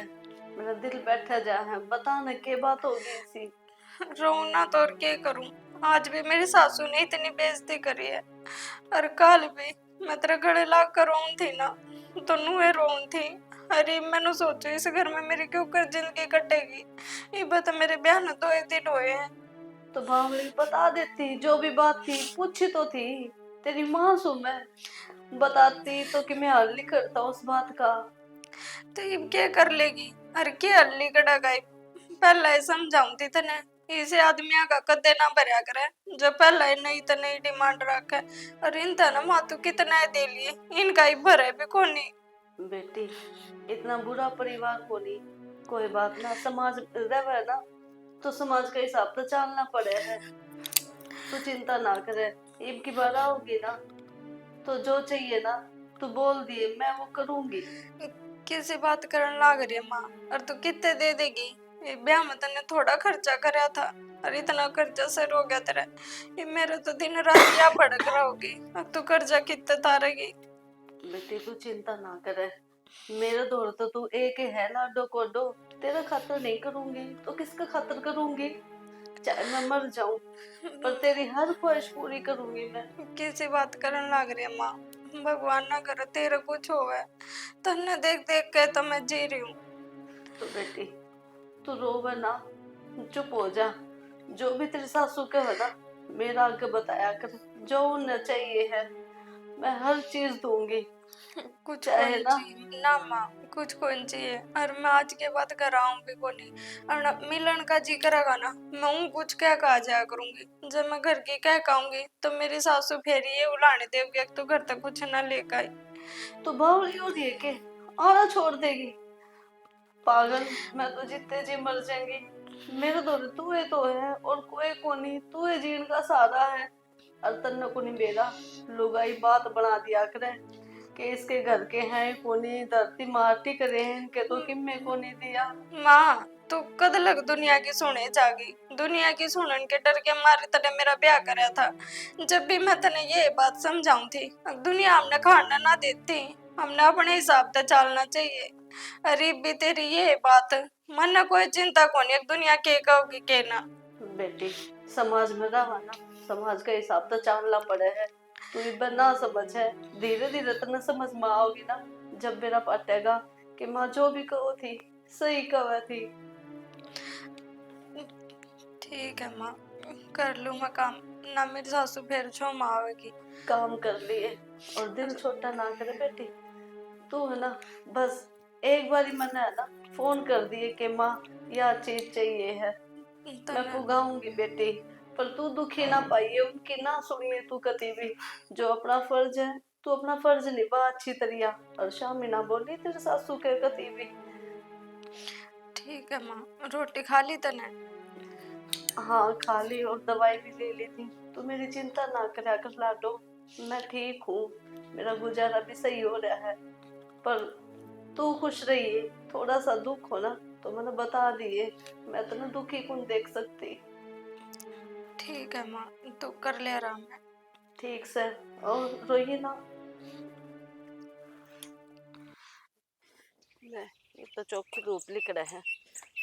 मेरा दिल बैठा जा है बता न के बात होगी इसी रोना तो और क्या करूं आज भी मेरी सासू ने इतनी बेइज्जती करी है और कल भी मैं तेरे गले लाग कर रोन थी ना तो नुए रोन थी अरे मैंने सोचो इस घर में मेरी क्यों कर जिंदगी कटेगी ये बता मेरे ब्याह न 2 दिन हुए हैं तो भावली बता देती जो भी बात थी पूछी तो थी तेरी मासूम है बताती तो कि मैं हल नहीं करता उस बात का तो ये क्या कर लेगी अरे क्या हल्ली कड़ा गई पहला ही समझाऊं थी तने इसे आदमिया का कदे ना भरया करे जो पहला ही नहीं तो नहीं डिमांड रखे और इन ना मातू कितना दे लिए इनका ही भरे भी कोनी बेटी इतना बुरा परिवार को नहीं कोई बात ना समाज रहे ना तो समाज का हिसाब तो चलना पड़े है तू चिंता ना करे इब की बार आओगी ना तो जो चाहिए ना तू बोल दिए मैं वो करूंगी किसी बात करने लाग रही है माँ और तू कितने दे देगी ये ब्याह में तने थोड़ा खर्चा कराया था और इतना कर्जा सर हो गया तेरा ये मेरे तो दिन रात क्या भड़क रहोगी अब तू कर्जा कितने तारेगी बेटी तू चिंता ना करे मेरे दौर तो तू एक ही है लाडो कोडो तेरा खातर नहीं करूंगी तो किसका खातर करूंगी चाहे मैं मर जाऊं पर तेरी हर ख्वाहिश पूरी करूंगी मैं किसी बात करने लग रही है माँ भगवान ना करे तेरा कुछ होवे तन्ने देख देख के तो मैं जी रही हूँ तो बेटी तू रोवे ना चुप हो जा जो भी तेरी सासू के हो ना मेरा आगे बताया कर जो उन्हें चाहिए है मैं हर चीज दूंगी कुछ चाहे ना ना माँ कुछ कौन चाहिए और मैं आज के बाद कर रहा हूँ भी को नहीं और ना मिलन का जी करेगा ना मैं हूँ कुछ क्या कहा जाया करूंगी जब मैं घर की क्या कहूंगी तो मेरी सासू फिर ये उलाने देगी तो घर तक कुछ ना लेकर आई तो बावली हो रही है के आना छोड़ देगी पागल मैं तो जितने जी मर जाएंगी मेरे दौरे तू है तो है और कोई को नहीं तू है जीन का सहारा है और तन्ने को नहीं बेरा लुगाई बात बना दिया करे कि इसके घर के हैं कोनी धरती मारती करे हैं के तो किम्मे को नहीं दिया माँ तू कद लग दुनिया की सुने जागी दुनिया की सुनन के डर के मारे तने मेरा ब्याह कराया था जब भी मैं तने ये बात समझाऊं थी दुनिया हमने खाना ना देती हमने अपने हिसाब से चलना चाहिए अरे भी तेरी ये बात मन न कोई चिंता को नहीं दुनिया के कहोगी के ना बेटी समाज में रहा ना समाज का हिसाब तो चलना पड़े है तू इब ना समझ है, धीरे धीरे तो न समझ में आओगी ना, जब मेरा पटेगा कि माँ जो भी कहो थी सही कहा थी। ठीक है माँ, कर लूँ मैं काम, ना मेरी सासू फिर छो माँ आवेगी। काम कर लिए और दिल छोटा ना करे बेटी। तू है ना बस एक बारी मन है ना फोन कर दिए कि माँ यह चीज चाहिए है, मैं पुगाऊंगी बेटी। पर तू दुखी ना पाइए, उनकी ना सुनिए तू कभी भी। जो अपना फर्ज है तू अपना फर्ज निभा अच्छी तरह, और शामी ना बोली तेरे सासू के कभी भी। ठीक है माँ, रोटी खा ली तने? हाँ खा ली और दवाई भी ले ली थी। तू मेरी चिंता ना करा कर लाडो, मैं ठीक हूँ, मेरा गुजारा भी सही हो रहा है। पर तू खुश रहिए, थोड़ा सा दुख हो ना तो मैंने बता दिए, मैं तो ना दुखी कौन देख सकती। ठीक है माँ, तू कर ले आराम। ठीक से, और रोइए ना। ले, ये तो चौकी धूप लिख रहे हैं।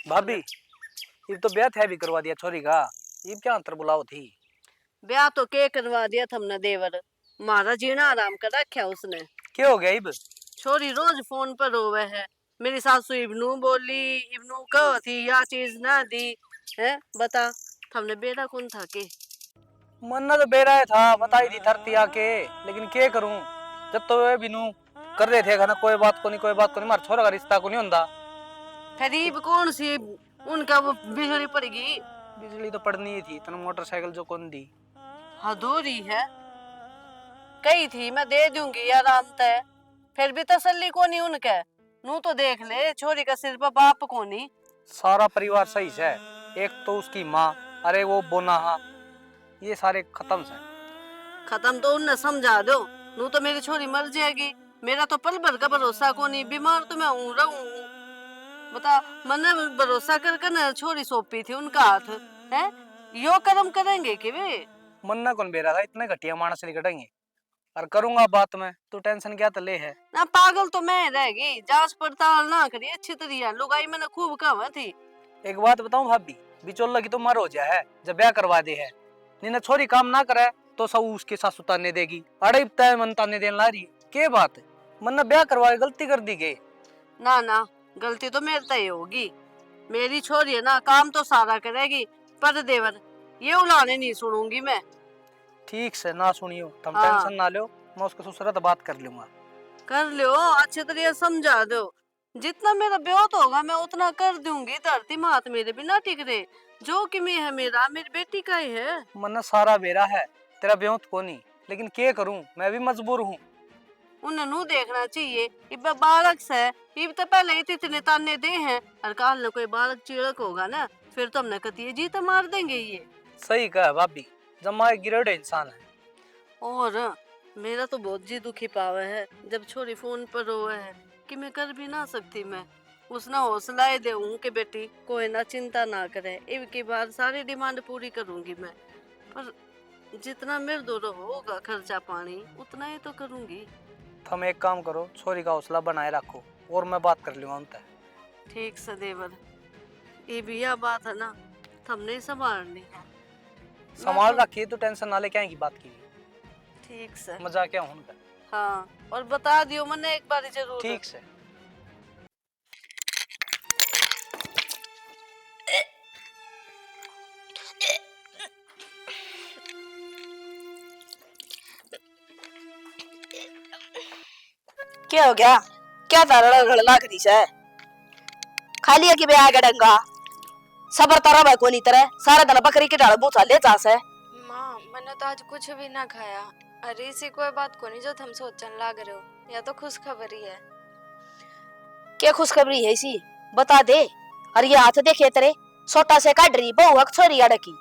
भाभी ये तो ब्याह है भी करवा दिया छोरी का, ये क्या अंतर बुलाओ थी? ब्याह तो के करवा दिया तुमने देवर, मारा जीना आराम कर रखा उसने। क्या हो गया इब? छोरी रोज फोन पर रोवे है, मेरी सासू इब्नू बोली, इब्नू कहो थी या चीज ना दी है। बता हमने बेरा कौन था के? मन्ना तो बेरा था, बताई थी धरती आके, लेकिन क्या करूं, जब तो वे बिनू कर रहे थे ना कोई बात को नहीं, कोई बात को नहीं, मार छोरा का रिश्ता को नहीं होता। गरीब कौन सी उनका वो बिजली पड़ेगी? बिजली तो पड़नी ही थी, तने मोटरसाइकिल जो कौन दी? हदूरी है, कही थी मैं दे दूंगी आराम तय, फिर भी तसल्ली को नहीं उनके। नू तो देख ले छोरी का सिर पर बाप को नहीं। सारा परिवार सही है, एक तो उसकी माँ, अरे वो बोना, ये सारे खत्म से। खत्म तो उनने समझा दो, नू तो मेरी छोरी मर जाएगी, मेरा तो पल भर का भरोसा को नहीं, बीमार तो मैं हूँ रहूं। बता मैंने भरोसा कर न छोरी सौंपी थी उनका हाथ है, यो कर्म करेंगे कि वे? मन्ना कौन बेरा था, इतने घटिया मानस निकटेंगे। और करूंगा बात में, तू टेंशन क्या तले है ना। पागल तो मैं रहेगी, जांच पड़ताल ना करी अच्छी तरह, लुगाई मैंने खूब कहा थी। एक बात बताऊं भाभी, बिचौला की तो मर हो जाए है, जब ब्याह करवा दे है, नीने छोरी काम ना करे तो सब उसके साथ सुताने देगी, अड़े तय मन ताने देने ला रही के बात। मन्ना ब्याह करवा के गलती कर दी गई। ना ना गलती तो मेरे तय होगी, मेरी छोरी है ना काम तो सारा करेगी, पर देवर ये उलाने नहीं सुनूंगी मैं। ठीक से ना सुनियो, तुम हाँ। टेंशन ना लो, मैं उसके ससुर से बात कर लूंगा। कर लो, अच्छी तरह समझा दो, जितना मेरा ब्योत होगा मैं उतना कर दूंगी। धरती मात मेरे भी ना टिक रहे, जो कि मैं है मेरा, मेरी बेटी का ही है। मन्ना सारा बेरा है, तेरा ब्योत को नहीं, लेकिन क्या करूं, मैं भी मजबूर हूँ। उन्हें देखना चाहिए, इब बालक से इब तो पहले ही इतने ताने दे हैं, और काल न कोई बालक चिड़क होगा ना, फिर तो हमने कती जी तो मार देंगे ये। सही कहा भाभी, जमा गिरड़े इंसान है। और मेरा तो बहुत जी दुखी पावे है, जब छोरी फोन पर रोए है कि मैं कर भी ना सकती, मैं उसने हौसला दे कि बेटी कोई ना चिंता ना करे, इब की बार सारी डिमांड पूरी करूंगी मैं, पर जितना मेरे दो होगा खर्चा पानी उतना ही तो करूंगी। तुम एक काम करो, छोरी का हौसला बनाए रखो, और मैं बात कर लूंगा उनसे। ठीक से देवर, ये भी यह बात है ना, हमने संभालनी है। संभाल रखिए, तो टेंशन ना ले, क्या की बात की। ठीक से मजाक क्या उनका। हाँ, और बता दियो मैंने एक बार जरूर। ठीक से। क्या हो गया? क्या तारा घड़ला करी से? खाली है कि बे आगे डंगा सबर तारा भाई कोनी तरह सारा दिन बकरी के डाल बूथा ले जा से। माँ मैंने तो आज कुछ भी ना खाया, अरे इसी कोई बात को नहीं जो तुम सोचने लग रहे हो, या तो खुशखबरी है। क्या खुशखबरी है इसी बता दे। और ये हाथ देखे तेरे छोटा से काट रही बहु छोरी अड़की।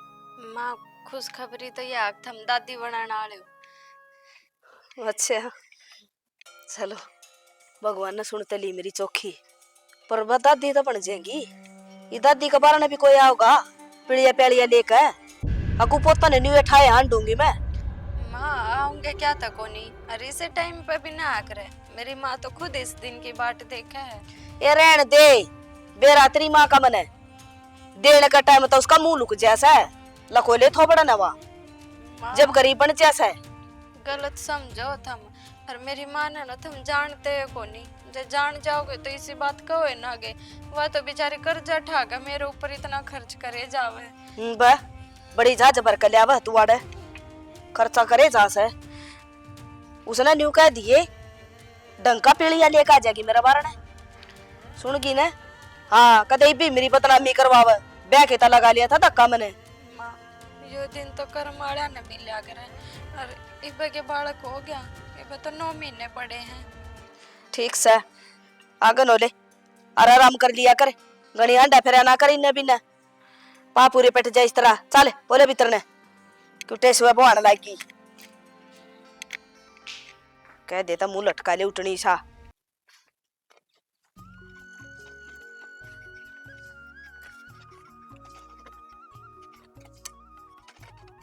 माँ खुशखबरी तो ये तुम दादी बनाने वाले हो। अच्छा चलो, भगवान ने सुनते ली मेरी चौखी, पर दादी तो बन जाएगी। ये दादी के बारे में भी कोई आओगा पीड़िया पेड़िया लेकर, अकू पोता ने न्यू ठाए हान दूंगी मैं। माँ आऊंगे क्या तक नहीं, अरे इसे टाइम पे भी ना आकर, मेरी माँ तो खुद इस दिन की बाट देखा है। ये रहन दे, बेरात्रि माँ का मन है, देने का टाइम तो उसका मुंह लुक जैसा है, लखोले थोपड़ा नवा जब गरीब बन जैसा है। गलत समझो थम। और मेरी माँ ने ना तुम जानते हो को नहीं, जब जान जाओगे तो इसी बात कहो ना आगे। वह तो बेचारी कर्जा ठाकर मेरे ऊपर इतना खर्च करे जावे। बे बड़ी जा जबर कर लिया वह तू आड़े खर्चा करे जा से। उसने न्यू कह दिए डंका पीलिया लेके आ जाएगी मेरा बारने सुनगी ने। हाँ कदे भी मेरी बदनामी करवावे ब्याह के ता लगा लिया था धक्का मैंने। माँ यो दिन तो कर्म वाला ने मिला करे और इबे के बालक हो गया, इबे तो 9 महीने पड़े हैं। ठीक से आगे नो ले और आराम कर लिया कर, गणी अंडा फिर ना कर इन्हें भी ना पा पूरे पेट जाए इस तरह। चल बोले भीतर ने कुटे सुबह बहाना लागी कह देता मुंह लटका ले उठनी सा।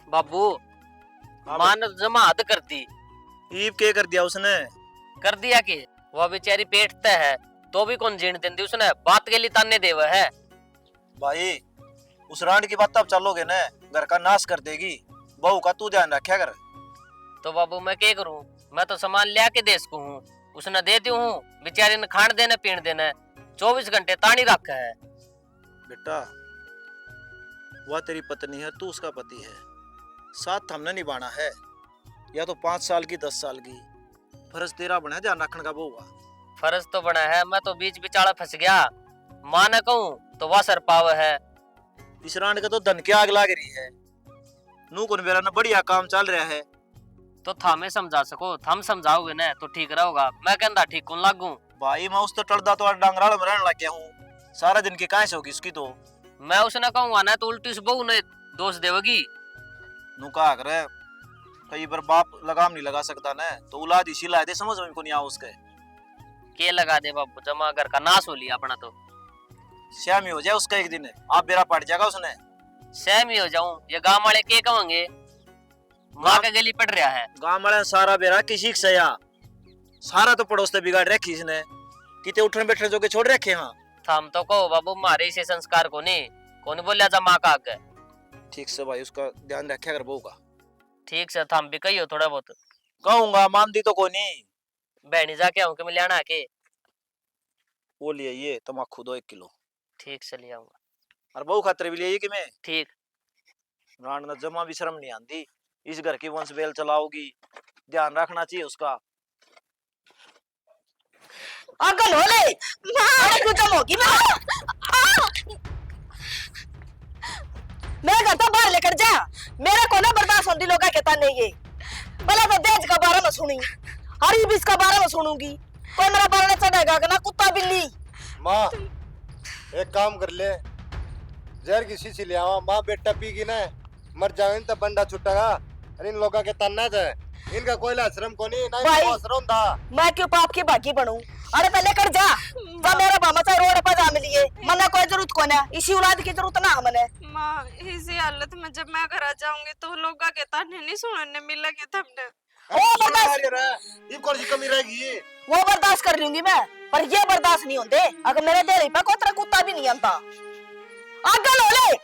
बाबू मान जमा हद करती। ईब के कर दिया उसने? कर दिया कि वह बेचारी पेटते है तो भी कौन जीण देती उसने, बात के लिए ताने देवा है। भाई उस रांड की बात अब चलोगे ना घर का नाश कर देगी। बहू का तू ध्यान रखा कर। तो बाबू मैं क्या करूं, मैं तो सामान लिया के देश को हूँ, उसने देती हूँ। बेचारी ने खान देना पीण देना 24 घंटे तानी रखा है। बेटा वह तेरी पत्नी है, तू उसका पति है, साथ हमने निभाना है। या तो 5 साल की 10 साल की फर्ज तेरा बना है ध्यान रखने का बहू का। फर्ज तो बना है, मैं तो बीच बिचाड़ा फंस गया। मां न कहूं तो वह सर पाव है। इस रांड का तो धन की आग लाग रही है। नू कुन बेरा ना बढ़िया काम चल रहा है। तो थामे समझा सको, थम समझाओगे ना तो ठीक रहोगा। मैं कहता ठीक कौन लागू। भाई मैं उस तो टलदा तो डांगराल में रहने लग गया हूँ। सारा दिन की काहे से होगी उसकी तो। मैं उसने कहूंगा ना तो उल्टी से बहू ने दोष देवगी। नू कहा करे कई बार बाप लगाम नहीं लगा सकता ना, तो औलाद इसी लाए दे समझ में को नहीं आ उसके। के लगा दे बाबू, जमा घर का नाश हो लिया अपना तो। श्यामी हो जाए उसका एक दिन, आप बेरा पड़ जाएगा उसने। सहम ही हो जाऊं, ये गांव वाले के कहेंगे माँ के गली पड़ रहा है। गांव वाले सारा बेरा किसी से या सारा तो पड़ोस से बिगाड़ रखी इसने, किते उठने बैठने जो के छोड़ रखे। हाँ थम तो कहो बाबू मारे से संस्कार को नहीं, कौन बोलिया जा माँ का आगे। ठीक से भाई उसका ध्यान रखा कर बहू का। ठीक से थम भी कहियो थोड़ा बहुत। कहूंगा मानती तो कोई नहीं। बहनी जाके आऊं कि मैं लेना के। वो लिए ये तमाकू 2 1 किलो। ठीक से ले आऊंगा। और बहू खातर भी लिए कि मैं। ठीक। राण न जमा भी शर्म नहीं आती, इस घर की वंश बेल चलाओगी, ध्यान रखना चाहिए उसका। अगल होले मां कुछ होगी मैं कहता बाहर लेकर जा, मेरे को ना बर्दाश्त होती लोग कहता नहीं ये भला तो देज का बारे में सुनी हरी बीस का बारे में सुनूंगी। कोई मेरा बारे में चढ़ेगा ना कुत्ता बिल्ली। माँ एक काम कर ले, जहर की शीशी ले आवा। माँ बेटा पी की ना मर जाए तो बंडा छुटेगा। इन लोगों के तन्ना जाए, इनका कोई आश्रम को नहीं ना भाई, आश्रम था। मैं क्यों पाप की बाकी बनूं? अरे पहले कर जा मेरा बामा सा रोड पर जा मिलिए, मना कोई जरूरत को ना, इसी औलाद की जरूरत ना हमने। माँ इसी हालत में जब मैं घर आ जाऊंगी तो लोग के ताने नहीं सुनने मिलेंगे तबने। ये कौन सी कमी रहेगी? वो बर्दाश्त कर लूंगी मैं, पर ये बर्दाश्त नहीं होते अगर मेरे देरी पे कोई कुत्ता भी नहीं आता। आगे लो ले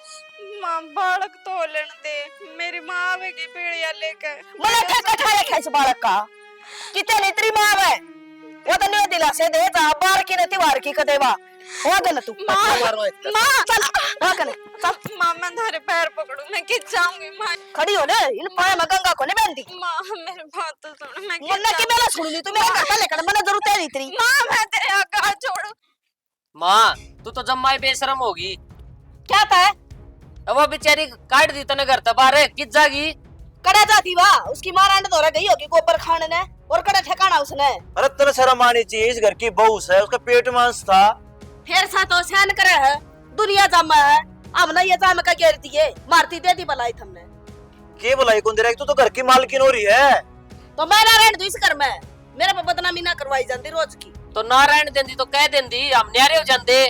माँ बालक तो लेन दे, मेरी माँ आवेगी पीड़िया लेकर। मने ठेका ठा रखा इस बालक का कितने नेत्री माँ है वो तो नहीं दिला से दे जा बार की नहीं वार की कदेवा हो गन तू। माँ चल हां कने चल। माँ मैं थारे पैर पकड़ू, मैं गिर जाऊंगी। माँ खड़ी हो ले, इन पाए में गंगा को नहीं बंदी। माँ मेरी बात तो सुन, मैं मन्ना की मेरा सुननी तू मेरा घर लेकर मने जरूरत है इतनी। माँ मैं तेरे आगे हाथ जोड़ू। माँ तू तो जम्माई बेशरम होगी। क्या था अब वो बेचारी काट दी तने घर तक बाहर किस जागी। कड़ा जाती वाह उसकी मां रांड धोरा गई होगी गोबर खाने ने और कड़ा ठिकाना उसने। अरे तेरे शर्म आनी चाहिए, इस घर की बहू है, उसका पेट मांस था। फिर सा तो सहन करे है दुनिया जामा है, हमने ये जाम का घेर दिए मारती दे दी भलाई हमने। के बुलाई कौन दे रहा है? तू तो घर की मालकिन हो रही है। तो मैं ना रहने दू इस घर में, मेरे पे बदनामी ना करवाई जाती रोज की। तो नारायण देंदी तो कह देंदी हम न्यारे हो जाते।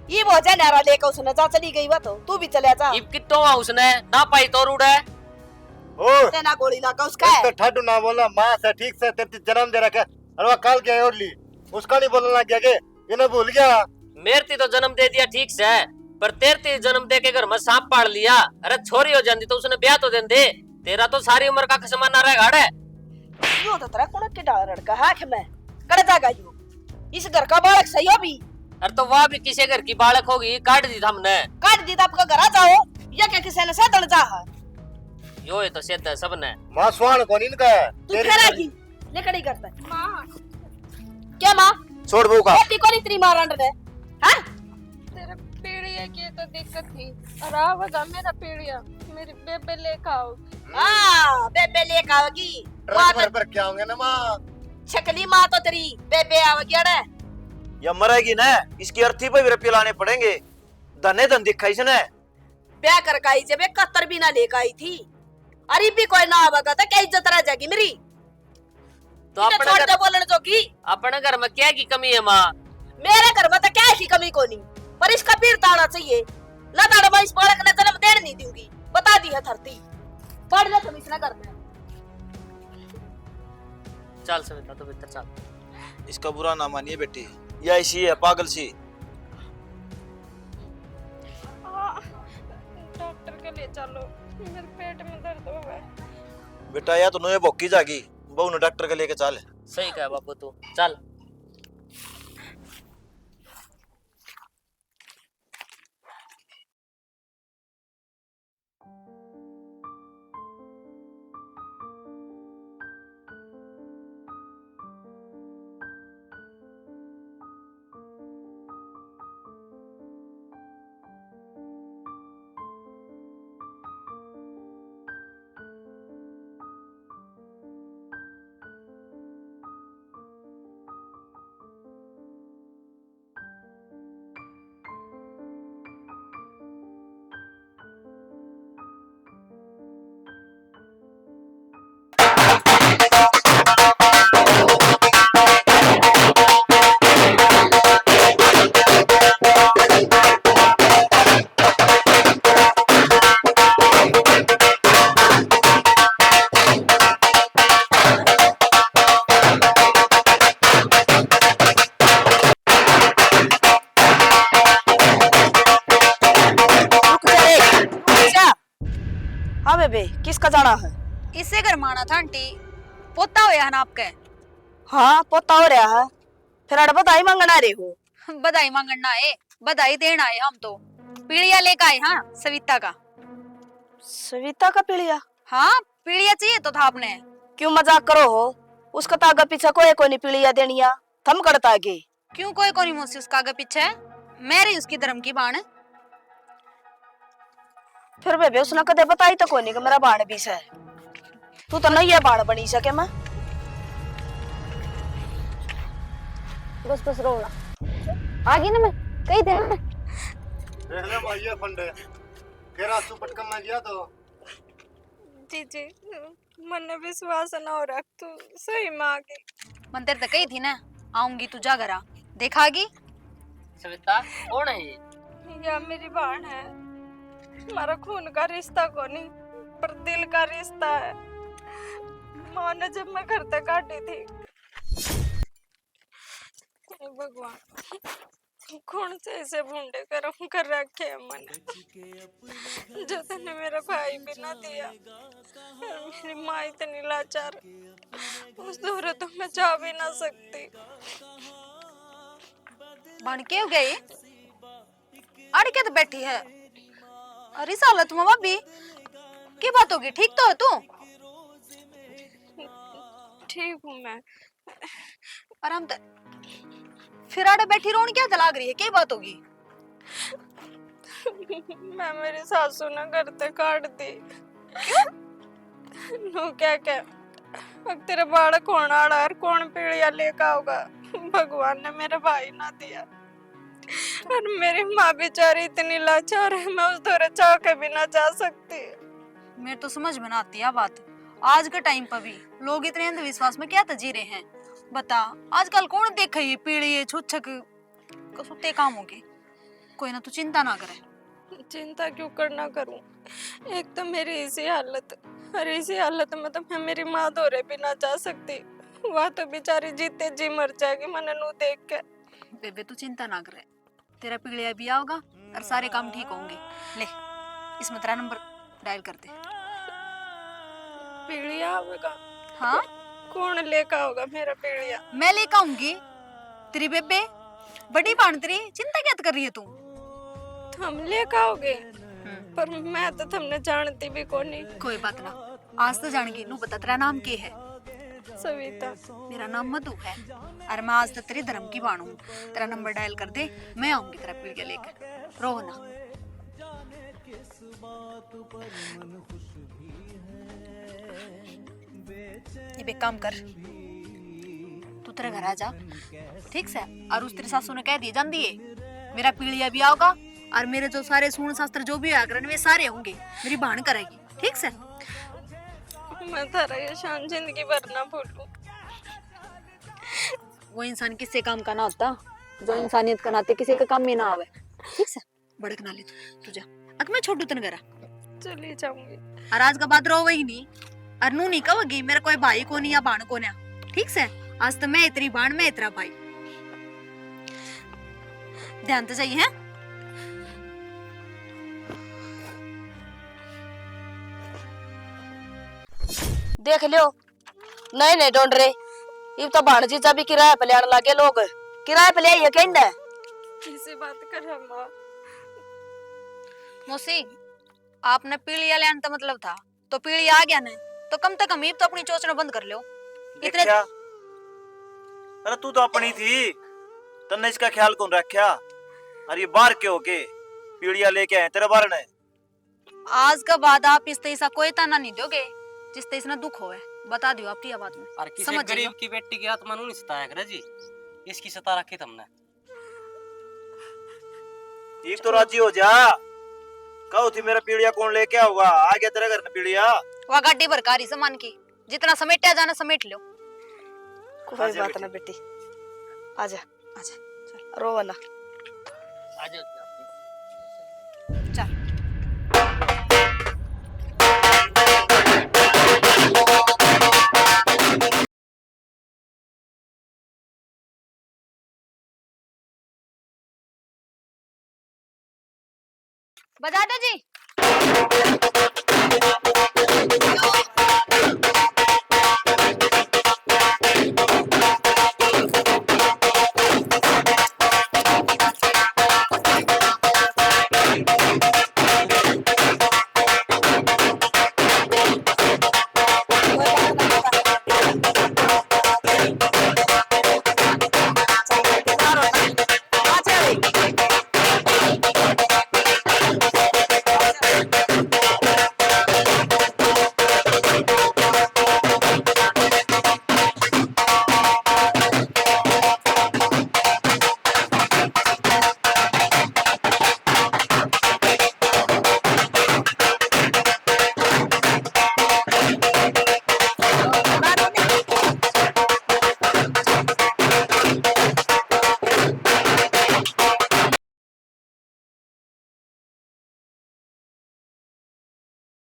ये वो जा नारा लेकर उसने जा चली गई वो तो तू भी चले जा। इब कितो आ उसने ना पाई तो रूड़ा है। ओ तेना गोली लगा उसका है। तो ठाडू ना बोला माँ से ठीक से तेरे जन्म दे रखा। अरे वो काल क्या और ली उसका नहीं बोलना लग गया के इन्हें भूल गया। मेरती तो जन्म दे दिया ठीक से, पर तेरती जन्म दे के घर में सांप पाड़ लिया। अरे छोरी हो जाती तो उसने ब्याह तो दें दे, तेरा तो सारी उम्र का खसमाना रहेगा। यो तो तेरा कौन के डाल लड़का है कि मैं कर जागा यो इस घर का बालक सही हो भी अरे तो वह भी किसी घर की बालक होगी, काट दी हमने। काट दी तो आपका घर आ जाओ या क्या किसी ने सदन जा है यो है तो सेद है सबने। मां स्वान कौन इनका है? तू फेरेगी लेकड़ी करता मां क्या मां छोड़ बहू का। बेटी को इतनी मारन रे हां तेरे पीड़िया की तो दिक्कत थी और आवेगा मेरा पीड़िया मेरी बेबे लेकर आओगी। हां बेबे लेकर आओगी ट्रक पर क्या होंगे ना मां? छकली मां तो तेरी बेबे आवेगी अरे या मरेगी ना, इसकी अर्थी पे भी रुपये लाने पड़ेंगे। धने धन दिखा इसने। ब्याह कर काई जब 71 भी ना लेकर आई थी, अरे भी कोई ना आवेगा तो क्या इज्जत रह जाएगी मेरी। तो अपने छोड़ घर, दे बोलने जो की अपने घर में क्या की कमी है माँ? मेरे घर में तो क्या की कमी को नहीं, पर इसका पीर ताना चाहिए। लताड़ मैं इस बालक ने जन्म देने नहीं दूंगी, बता दी है धरती। पढ़ ले तुम इसने करना। चल सविता तो भीतर चल। इसका बुरा ना मानिए बेटी, यह ऐसी है पागल सी। डॉक्टर के लिए चलो, मेरे पेट में दर्द हो रहा है। बेटा या तो नुए भोकी जागी, बहू ने डॉक्टर के लेके चल। सही कहा बाबू तू, चल। हाँ बेबे किसका जाना है? इससे घर माना था आंटी, पोता हो या ना आपका? हाँ पोता हो रहा है, फिर अड़ बधाई मांगना रे हो। बधाई मांगना है, बधाई देना है। हम तो पीड़िया लेकर आए। हाँ सविता का। सविता का पीड़िया? हाँ पीड़िया चाहिए तो था आपने। क्यों मजाक करो हो, उसका तो आगे पीछे कोई नहीं पीड़िया देनिया, थम करता आगे। क्यों कोई कोनी मोसी उसका आगे पीछे? मेरी उसकी धर्म की बाण। फिर बेबे उसने कदे बताई तो कोनी कि मेरा बाण भी है। तू तो नहीं है बाण बनी सके मैं। बस बस रोना आगे ना, मैं कही थे ना। देख ले भाई ये फंडे केरा सुपट कम में गया तो जी मन विश्वास ना हो रहा, तू सही माँ की मंदिर तो कही थी ना आऊंगी, तू जा घरा देखागी। सविता कौन है ये? या मेरी बहन है, हमारा खून का रिश्ता को नहीं पर दिल का रिश्ता है। माँ ने जब मैं घर तक काटी थी, भगवान कौन से ऐसे भूंडे कर्म कर रखे हैं मैंने, जो तूने मेरा भाई भी ना दिया और मेरी माँ इतनी लाचार, उस दूर तो मैं जा भी ना सकती। बन के हो गई अड़ के तो बैठी है। अरे सालत में भाभी की बात होगी? ठीक तो है तू? ठीक हूँ मैं। आराम तो फिर आड़े बैठी रोन क्या जलाग रही है? क्या बात होगी? मैं मेरी सासू ने घर से काट दी। नो क्या अब तेरे बालक कौन आड़ा और कौन पीड़िया लेकर आओगा? भगवान ने मेरा भाई ना दिया और मेरी माँ बेचारी इतनी लाचार है, मैं उस दौरे चाह के भी ना जा सकती। मेरे तो समझ में ना आती है बात। आज के टाइम पर भी लोग इतने अंधविश्वास में क्या जी रहे हैं? बता आजकल कौन देखे ये पीढ़ी छुच्छक कसुते काम होगी। कोई ना तू चिंता ना करे। चिंता क्यों करना करूं, एक तो मेरी इसी हालत और इसी हालत में तो मैं मेरी माँ दौरे भी ना जा सकती। वह तो बेचारी जीते जी मर जाएगी मैंने नू देख के। बेबे तू चिंता ना करे, तेरा पीड़िया भी आओगा और सारे काम ठीक होंगे। ले इसमें तेरा नंबर डायल कर दे। पीड़िया आवेगा? हाँ कौन लेकर आओगा मेरा पीड़िया? मैं लेकर आऊंगी तेरी बेबे, बड़ी बाण तेरी, चिंता क्या कर रही है तू? हम लेकर आओगे पर मैं तो तुमने जानती भी कौन नहीं। कोई बात ना, आज तो जानेगी। नू बता तेरा नाम क्या है? सविता। मेरा नाम मधु है और मैं आज तक तेरी धर्म की बाण हूँ। तेरा नंबर डायल कर दे, मैं आऊंगी तेरा पीड़िया लेकर। रो ना। ये काम कर, तू तेरे घर आ जा, ठीक से? और उस तेरी सासू ने कह दिए जान दिए मेरा पीड़िया भी आओगा और मेरे जो सारे सूण शास्त्र जो भी आग्रहण वे सारे होंगे, मेरी बहन करेगी, ठीक से? मैं थारा ये शान जिंदगी भर ना भूलूं। वो इंसान किसी काम का ना होता जो इंसानियत का नाते किसी का काम ही ना आवे, ठीक से? भड़क ना ले तू जा। अक मैं छोटू तन करा चली जाऊंगी। और आज का बाद रोवे ही नहीं और नू नहीं कहोगी मेरा कोई भाई को नहीं या बाण को नहीं, ठीक से? आज तो मैं तेरी बाण, मैं तेरा भाई। ध्यान तो चाहिए है। देख लियो, नहीं ढूंढ रहे। ये तो भाणजीजा भी किराए पे लेने लगे, लोग किराए पे ले आइए कहंडे। इसी बात कर माँ। मौसी, आपने पीलिया लेने का मतलब था तो पीलिया आ गया ने, तो कम से कम तो अपनी चोचना बंद कर लो। इतने देखा? अरे तू तो अपनी थी, तन्ने इसका ख्याल कौन रखा? अरे ये बाहर के होके पीड़िया लेके आए तेरे बार ने। आज का बाद आप इस तरह कोई ताना नहीं दोगे जिस तरह इसने दुख होवे, बता दियो आपकी आवाज में। और किसी समझ गरीब जाइयो। की बेटी की आत्मा नहीं सताया करे जी, इसकी सता रखी तुमने। एक तो राजी हो जा, कहो थी मेरा पीड़िया कौन लेके आओगा? आ गया तेरे घर में पीड़िया। वह गाड़ी भरकारी सामान की, जितना समेटा जाना समेट लो। कोई बात ना बेटी, आजा आजा, चल रो ना। आ जाओ चल बजा दो जी।